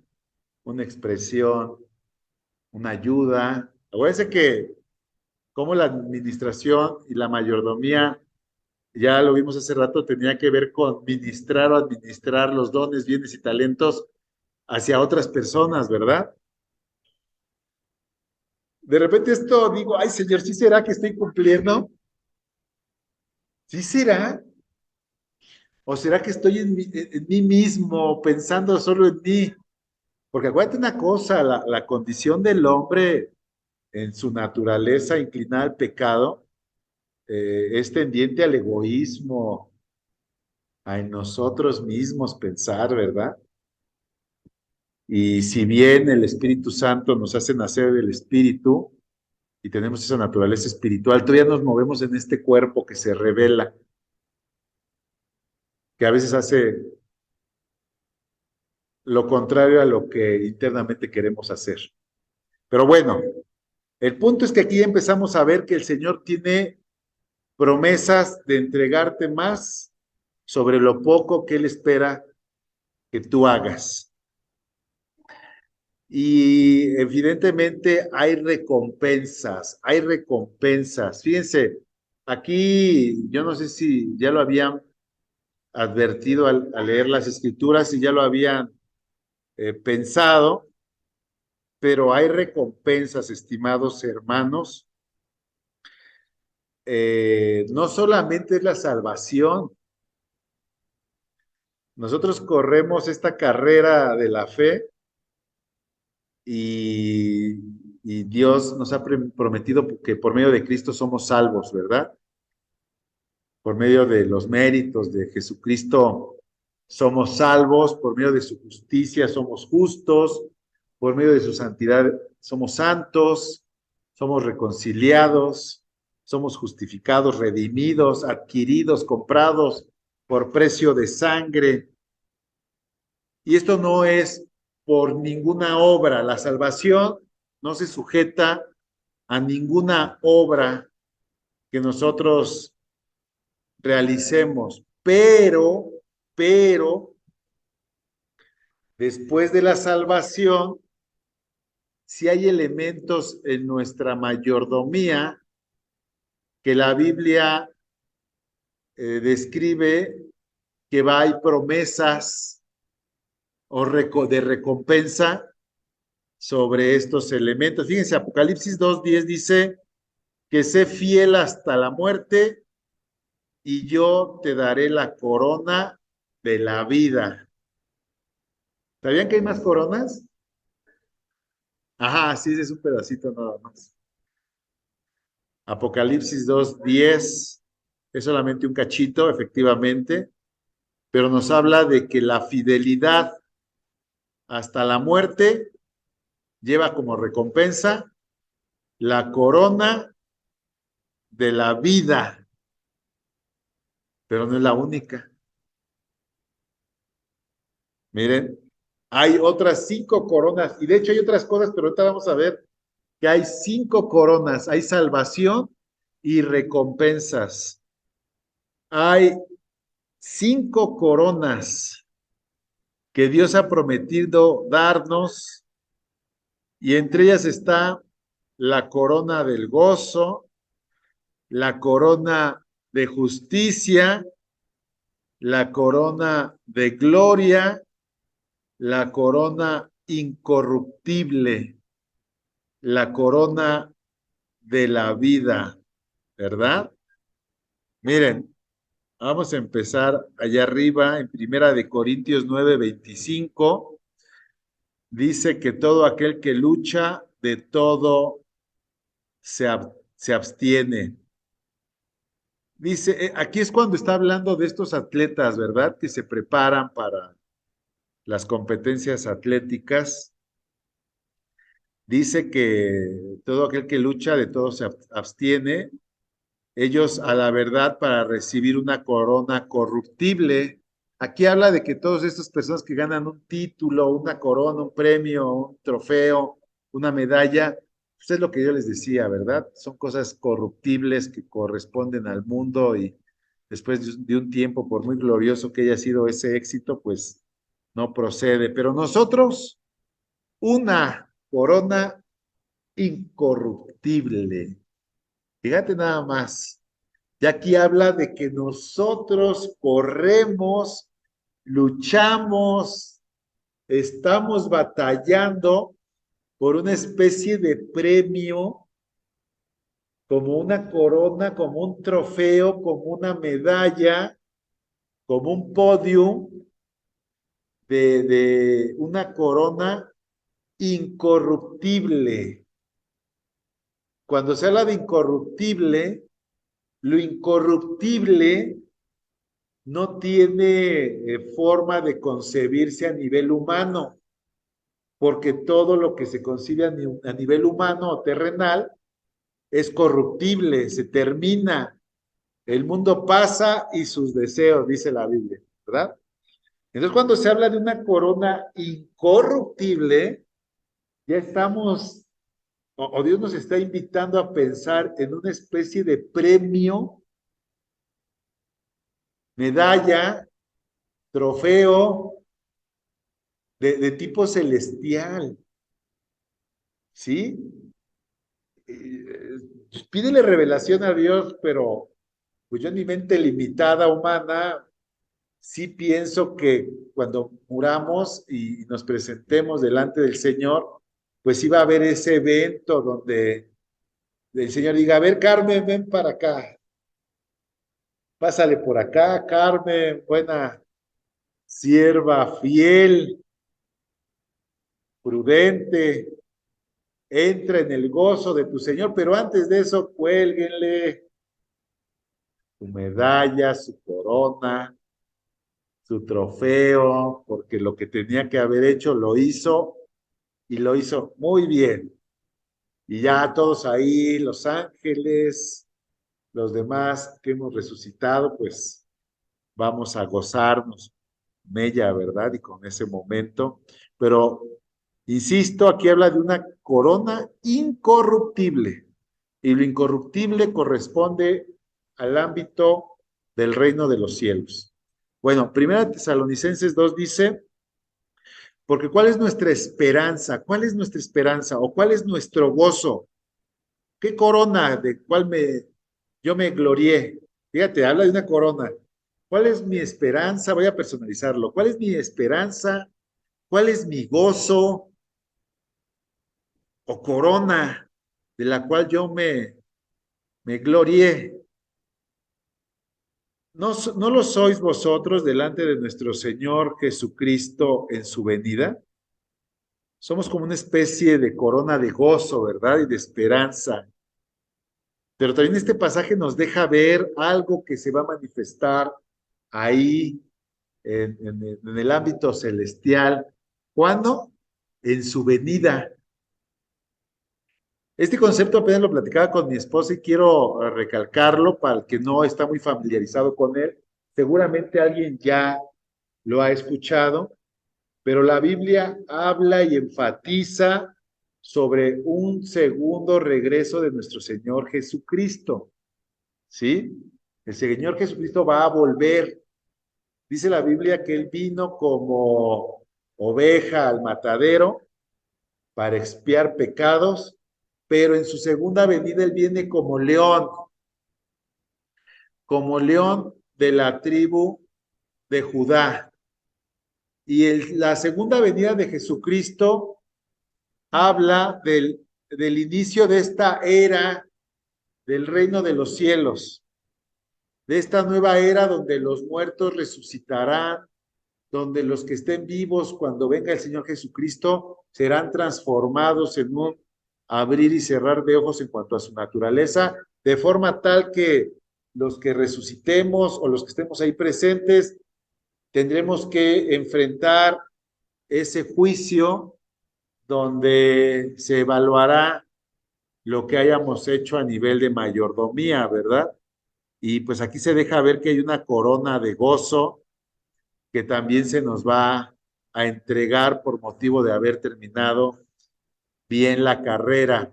S1: una expresión, una ayuda. Acuérdense que como la administración y la mayordomía, ya lo vimos hace rato, tenía que ver con ministrar o administrar los dones, bienes y talentos hacia otras personas, ¿verdad? De repente esto digo, ay Señor, ¿sí será que estoy cumpliendo? ¿Sí será? ¿O será que estoy en mí mismo, pensando solo en mí? Porque acuérdate una cosa, la condición del hombre en su naturaleza inclinada al pecado es tendiente al egoísmo, a en nosotros mismos pensar, ¿verdad? Y si bien el Espíritu Santo nos hace nacer del Espíritu y tenemos esa naturaleza espiritual, todavía nos movemos en este cuerpo que se revela, que a veces hace lo contrario a lo que internamente queremos hacer. Pero bueno, el punto es que aquí empezamos a ver que el Señor tiene promesas de entregarte más sobre lo poco que Él espera que tú hagas. Y evidentemente hay recompensas, hay recompensas. Fíjense, aquí yo no sé si ya lo habían advertido al leer las escrituras, si ya lo habían pensado, pero hay recompensas, estimados hermanos. No solamente es la salvación, nosotros corremos esta carrera de la fe y, y Dios nos ha prometido que por medio de Cristo somos salvos, ¿verdad? Por medio de los méritos de Jesucristo somos salvos, por medio de su justicia somos justos, por medio de su santidad somos santos, somos reconciliados, somos justificados, redimidos, adquiridos, comprados por precio de sangre. Y esto no es por ninguna obra. La salvación no se sujeta a ninguna obra que nosotros realicemos, pero, después de la salvación, si hay elementos en nuestra mayordomía que la Biblia describe que hay promesas de recompensa sobre estos elementos. Fíjense, Apocalipsis 2:10 dice que sé fiel hasta la muerte y yo te daré la corona de la vida. ¿Sabían que hay más coronas? Ajá, sí, ese es un pedacito nada más. Apocalipsis 2:10 es solamente un cachito, efectivamente, pero nos habla de que la fidelidad hasta la muerte lleva como recompensa la corona de la vida, pero no es la única. Miren, hay otras 5 coronas, y de hecho hay otras cosas, pero ahorita vamos a ver que hay 5 coronas, hay salvación y recompensas. Hay 5 coronas que Dios ha prometido darnos, y entre ellas está la corona del gozo, la corona de justicia, la corona de gloria, la corona incorruptible, la corona de la vida, ¿verdad? Miren, vamos a empezar allá arriba en Primera de Corintios 9:25. Dice que todo aquel que lucha de todo se abstiene. Dice, aquí es cuando está hablando de estos atletas, ¿verdad? Que se preparan para las competencias atléticas. Dice que todo aquel que lucha de todo se abstiene. Ellos a la verdad para recibir una corona corruptible. Aquí habla de que todas estas personas que ganan un título, una corona, un premio, un trofeo, una medalla, pues es lo que yo les decía, ¿verdad? Son cosas corruptibles que corresponden al mundo y después de un tiempo, por muy glorioso que haya sido ese éxito, pues no procede. Pero nosotros, una corona incorruptible. Fíjate nada más. Y aquí habla de que nosotros corremos, luchamos, estamos batallando por una especie de premio como una corona, como un trofeo, como una medalla, como un podium de una corona incorruptible. Cuando se habla de incorruptible, lo incorruptible no tiene forma de concebirse a nivel humano, porque todo lo que se concibe a nivel humano o terrenal es corruptible, se termina. El mundo pasa y sus deseos, dice la Biblia, ¿verdad? Entonces, cuando se habla de una corona incorruptible, ya estamos, o Dios nos está invitando a pensar en una especie de premio, medalla, trofeo de tipo celestial, ¿sí? Pídele revelación a Dios, pero pues yo en mi mente limitada humana, sí pienso que cuando muramos y nos presentemos delante del Señor, pues iba a haber ese evento donde el Señor diga, a ver, Carmen, ven para acá, pásale por acá, Carmen, buena sierva, fiel, prudente, entra en el gozo de tu Señor, pero antes de eso, cuélguenle su medalla, su corona, su trofeo, porque lo que tenía que haber hecho lo hizo y lo hizo muy bien. Y ya todos ahí, los ángeles, los demás que hemos resucitado, pues vamos a gozarnos con ella, ¿verdad? Y con ese momento. Pero, insisto, aquí habla de una corona incorruptible. Y lo incorruptible corresponde al ámbito del reino de los cielos. Bueno, Primera Tesalonicenses 2 dice, porque ¿cuál es nuestra esperanza? ¿Cuál es nuestra esperanza? ¿O cuál es nuestro gozo? ¿Qué corona de cuál yo me glorié? Fíjate, habla de una corona. ¿Cuál es mi esperanza? Voy a personalizarlo. ¿Cuál es mi esperanza? ¿Cuál es mi gozo o corona de la cual yo me glorié? ¿No lo sois vosotros delante de nuestro Señor Jesucristo en su venida? Somos como una especie de corona de gozo, ¿verdad? Y de esperanza. Pero también este pasaje nos deja ver algo que se va a manifestar ahí en el ámbito celestial. ¿Cuándo? En su venida. Este concepto apenas lo platicaba con mi esposa y quiero recalcarlo para el que no está muy familiarizado con él. Seguramente alguien ya lo ha escuchado, pero la Biblia habla y enfatiza sobre un segundo regreso de nuestro Señor Jesucristo, ¿sí? El Señor Jesucristo va a volver. Dice la Biblia que Él vino como oveja al matadero para expiar pecados, pero en su segunda venida Él viene como león de la tribu de Judá. Y la segunda venida de Jesucristo habla del inicio de esta era del reino de los cielos, de esta nueva era donde los muertos resucitarán, donde los que estén vivos cuando venga el Señor Jesucristo serán transformados en un abrir y cerrar de ojos en cuanto a su naturaleza, de forma tal que los que resucitemos o los que estemos ahí presentes tendremos que enfrentar ese juicio donde se evaluará lo que hayamos hecho a nivel de mayordomía, ¿verdad? Y pues aquí se deja ver que hay una corona de gozo que también se nos va a entregar por motivo de haber terminado bien la carrera.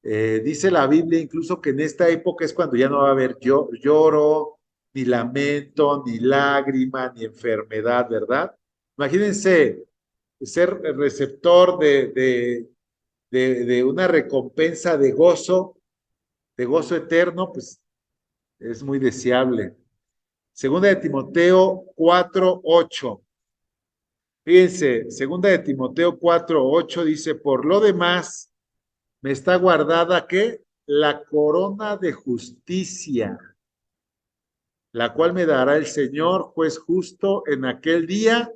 S1: Dice la Biblia incluso que en esta época es cuando ya no va a haber lloro, ni lamento, ni lágrima, ni enfermedad, ¿verdad? Imagínense ser receptor de una recompensa de gozo eterno, pues es muy deseable. Segunda de Timoteo 4:8. Fíjense, segunda de Timoteo 4:8 dice, por lo demás, me está guardada, ¿qué? la corona de justicia, la cual me dará el Señor, juez justo, en aquel día,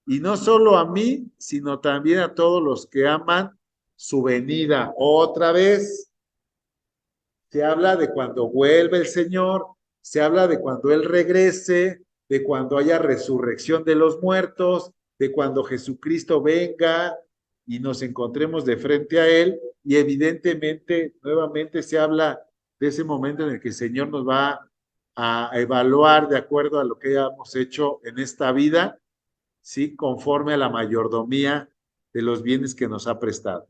S1: y no solo a mí, sino también a todos los que aman su venida. Otra vez, se habla de cuando vuelve el Señor, se habla de cuando Él regrese, de cuando haya resurrección de los muertos, de cuando Jesucristo venga y nos encontremos de frente a Él. Y evidentemente, nuevamente se habla de ese momento en el que el Señor nos va a evaluar de acuerdo a lo que hayamos hecho en esta vida, ¿sí? Conforme a la mayordomía de los bienes que nos ha prestado.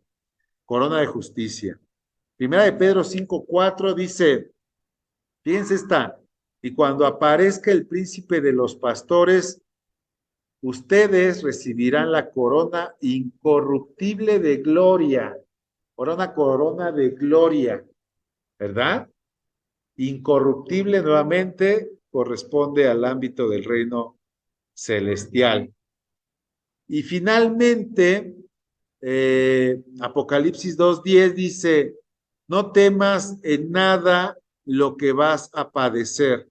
S1: Corona de justicia. Primera de Pedro 5:4 dice, fíjense esta, y cuando aparezca el príncipe de los pastores, ustedes recibirán la corona incorruptible de gloria. Ahora una corona de gloria, ¿verdad? Incorruptible nuevamente corresponde al ámbito del reino celestial. Y finalmente, Apocalipsis 2:10 dice, no temas en nada lo que vas a padecer.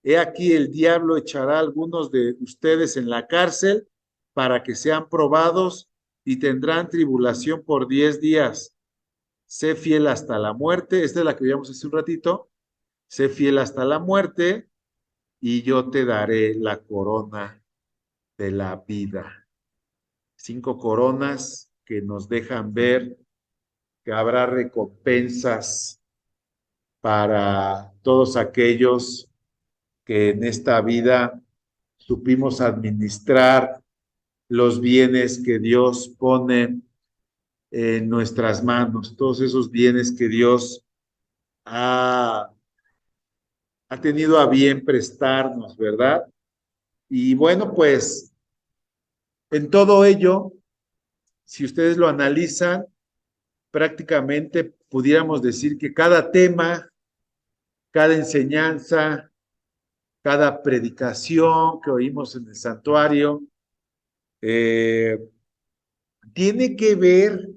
S1: He aquí el diablo echará a algunos de ustedes en la cárcel para que sean probados y tendrán tribulación por 10 días. Sé fiel hasta la muerte. Esta es la que vimos hace un ratito. Sé fiel hasta la muerte y yo te daré la corona de la vida. 5 coronas que nos dejan ver que habrá recompensas para todos aquellos que en esta vida supimos administrar los bienes que Dios pone en nuestras manos, todos esos bienes que Dios ha, ha tenido a bien prestarnos, ¿verdad? Y bueno, pues en todo ello, si ustedes lo analizan, prácticamente pudiéramos decir que cada tema, cada enseñanza, cada predicación que oímos en el santuario, eh, tiene que ver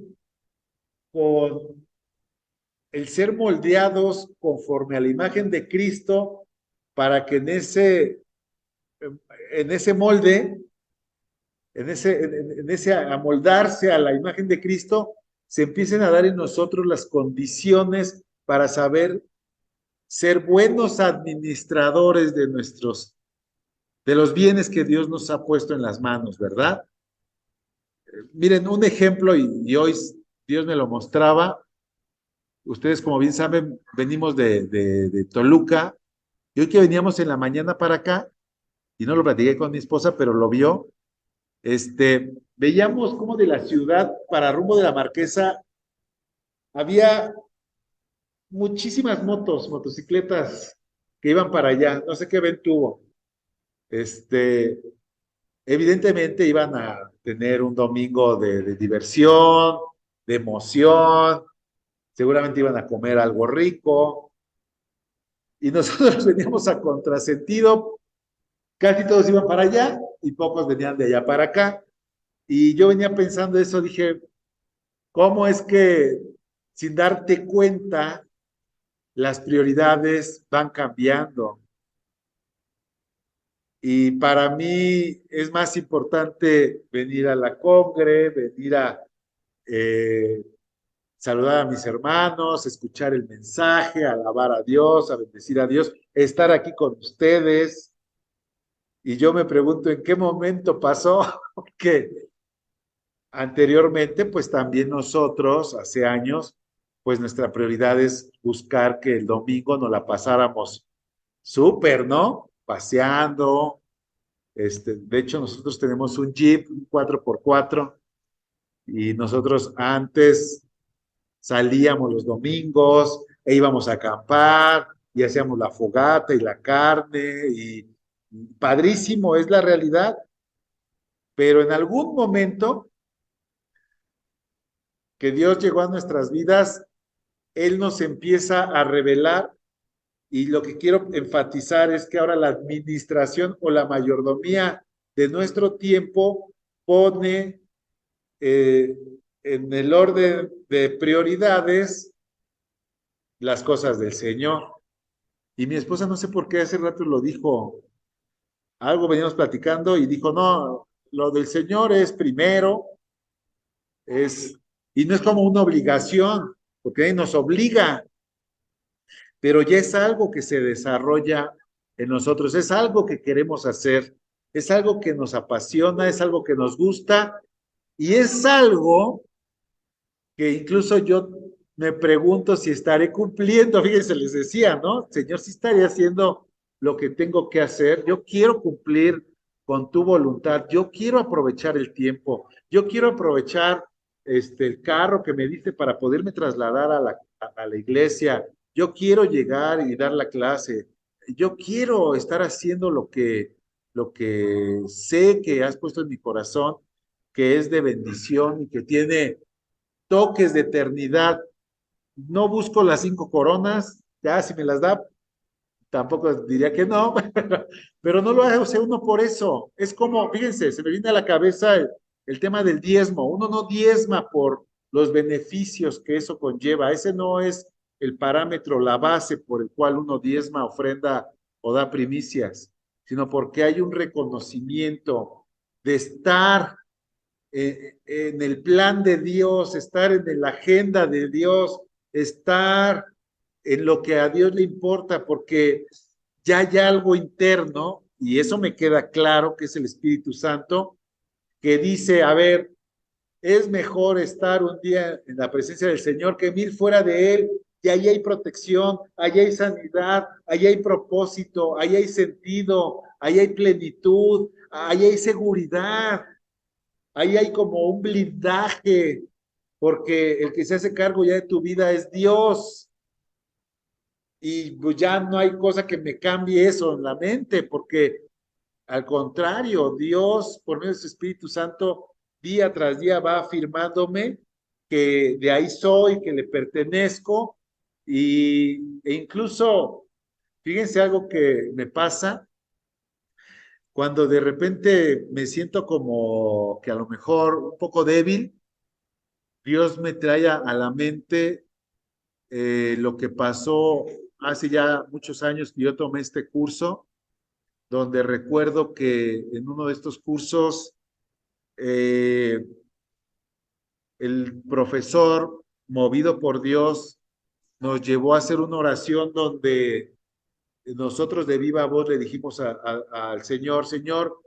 S1: con el ser moldeados conforme a la imagen de Cristo para que en ese molde, en ese amoldarse a la imagen de Cristo, se empiecen a dar en nosotros las condiciones para saber ser buenos administradores de los bienes que Dios nos ha puesto en las manos, ¿verdad? Miren, un ejemplo, y hoy Dios me lo mostraba. Ustedes, como bien saben, venimos de Toluca, y hoy que veníamos en la mañana para acá, y no lo platiqué con mi esposa, pero lo vio, veíamos como de la ciudad para rumbo de la Marquesa había muchísimas motocicletas que iban para allá, no sé qué evento hubo. Este, Evidentemente iban a tener un domingo de diversión, de emoción, seguramente iban a comer algo rico, y nosotros veníamos a contrasentido, casi todos iban para allá y pocos venían de allá para acá. Y yo venía pensando eso, dije, ¿cómo es que sin darte cuenta las prioridades van cambiando? Y para mí es más importante venir a la congre, venir a eh, saludar a mis hermanos, escuchar el mensaje, alabar a Dios, a bendecir a Dios, estar aquí con ustedes. Y yo me pregunto en qué momento pasó, porque anteriormente, pues también nosotros, hace años, pues nuestra prioridad es buscar que el domingo nos la pasáramos súper, ¿no? Paseando. De hecho, nosotros tenemos un Jeep, un 4x4, y nosotros antes salíamos los domingos e íbamos a acampar y hacíamos la fogata y la carne y padrísimo, es la realidad, pero en algún momento que Dios llegó a nuestras vidas, Él nos empieza a revelar, y lo que quiero enfatizar es que ahora la administración o la mayordomía de nuestro tiempo pone en el orden de prioridades las cosas del Señor. Y mi esposa, no sé por qué, hace rato lo dijo, algo veníamos platicando y dijo, no, lo del Señor es primero, es, y no es como una obligación, porque nos obliga, pero ya es algo que se desarrolla en nosotros, es algo que queremos hacer, es algo que nos apasiona, es algo que nos gusta y es algo que incluso yo me pregunto si estaré cumpliendo, fíjense, les decía, ¿no? Señor, si estaré haciendo lo que tengo que hacer, yo quiero cumplir con tu voluntad, yo quiero aprovechar el tiempo, yo quiero aprovechar el carro que me diste para poderme trasladar a la iglesia, yo quiero llegar y dar la clase, yo quiero estar haciendo lo que sé que has puesto en mi corazón, que es de bendición y que tiene toques de eternidad. No busco las 5 coronas, ya si me las da, tampoco diría que no, pero no lo hace uno por eso. Es como, fíjense, se me viene a la cabeza el tema del diezmo. Uno no diezma por los beneficios que eso conlleva. Ese no es el parámetro, la base por el cual uno diezma, ofrenda o da primicias, sino porque hay un reconocimiento de estar en el plan de Dios, estar en la agenda de Dios, estar en lo que a Dios le importa, porque ya hay algo interno, y eso me queda claro, que es el Espíritu Santo, que dice, a ver, es mejor estar un día en la presencia del Señor que 1000 fuera de Él, y ahí hay protección, ahí hay sanidad, ahí hay propósito, ahí hay sentido, ahí hay plenitud, ahí hay seguridad. Ahí hay como un blindaje, porque el que se hace cargo ya de tu vida es Dios. Y pues ya no hay cosa que me cambie eso en la mente, porque al contrario, Dios, por medio de su Espíritu Santo, día tras día va afirmándome que de ahí soy, que le pertenezco. E incluso, fíjense algo que me pasa, cuando de repente me siento como que a lo mejor un poco débil. Dios me trae a la mente lo que pasó hace ya muchos años que yo tomé este curso, donde recuerdo que en uno de estos cursos eh, el profesor, movido por Dios, nos llevó a hacer una oración donde nosotros de viva voz le dijimos al Señor, Señor,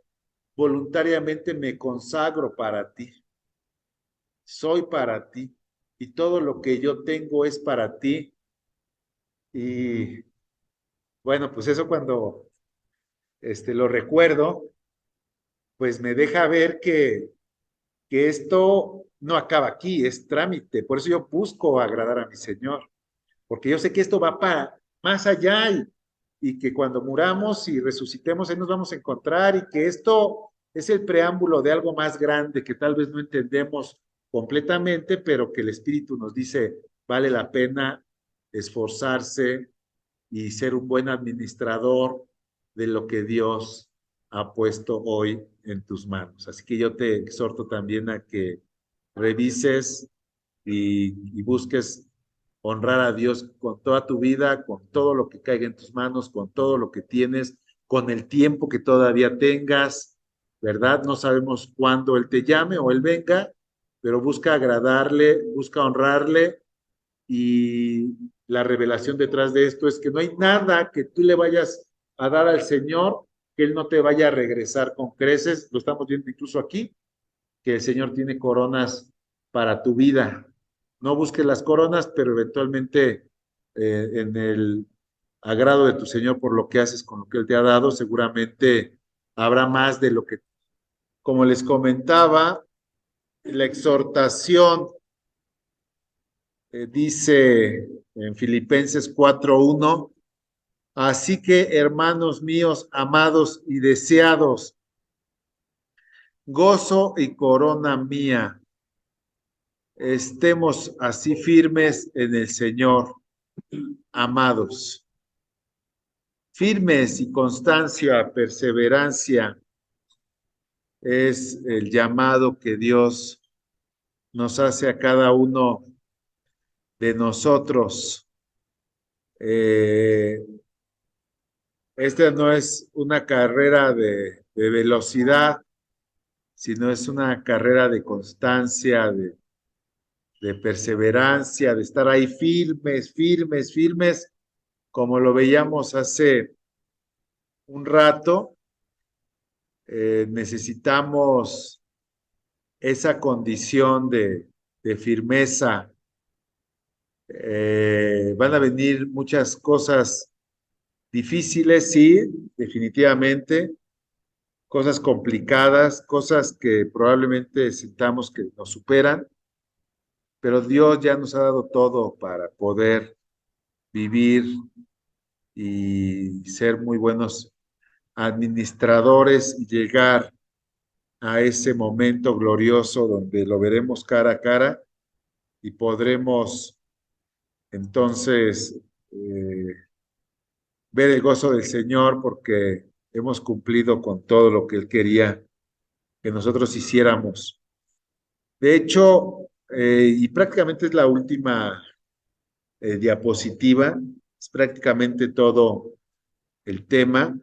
S1: voluntariamente me consagro para ti, soy para ti y todo lo que yo tengo es para ti. Y bueno, pues eso cuando lo recuerdo, pues me deja ver que esto no acaba aquí, es trámite. Por eso yo busco agradar a mi Señor, porque yo sé que esto va para más allá y que cuando muramos y resucitemos, ahí nos vamos a encontrar y que esto es el preámbulo de algo más grande que tal vez no entendemos completamente, pero que el Espíritu nos dice, vale la pena esforzarse y ser un buen administrador de lo que Dios ha puesto hoy en tus manos. Así que yo te exhorto también a que revises y busques honrar a Dios con toda tu vida, con todo lo que caiga en tus manos, con todo lo que tienes, con el tiempo que todavía tengas, ¿verdad? No sabemos cuándo Él te llame o Él venga, pero busca agradarle, busca honrarle y la revelación detrás de esto es que no hay nada que tú le vayas a dar al Señor que Él no te vaya a regresar con creces. Lo estamos viendo incluso aquí, que el Señor tiene coronas para tu vida. No busques las coronas, pero eventualmente en el agrado de tu Señor por lo que haces con lo que Él te ha dado, seguramente habrá más de lo que, como les comentaba, la exhortación dice en Filipenses 4:1, así que hermanos míos, amados y deseados, gozo y corona mía, estemos así firmes en el Señor, amados, firmes y constancia, perseverancia es el llamado que Dios nos hace a cada uno de nosotros. Eh, Esta no es una carrera de velocidad, sino es una carrera de constancia, de perseverancia, de estar ahí firmes, firmes, firmes, como lo veíamos hace un rato. Necesitamos esa condición de firmeza. Van a venir muchas cosas difíciles, sí, definitivamente, cosas complicadas, cosas que probablemente sintamos que nos superan, pero Dios ya nos ha dado todo para poder vivir y ser muy buenos administradores y llegar a ese momento glorioso donde lo veremos cara a cara y podremos entonces ver el gozo del Señor porque hemos cumplido con todo lo que Él quería que nosotros hiciéramos. De hecho, y prácticamente es la última diapositiva, es prácticamente todo el tema.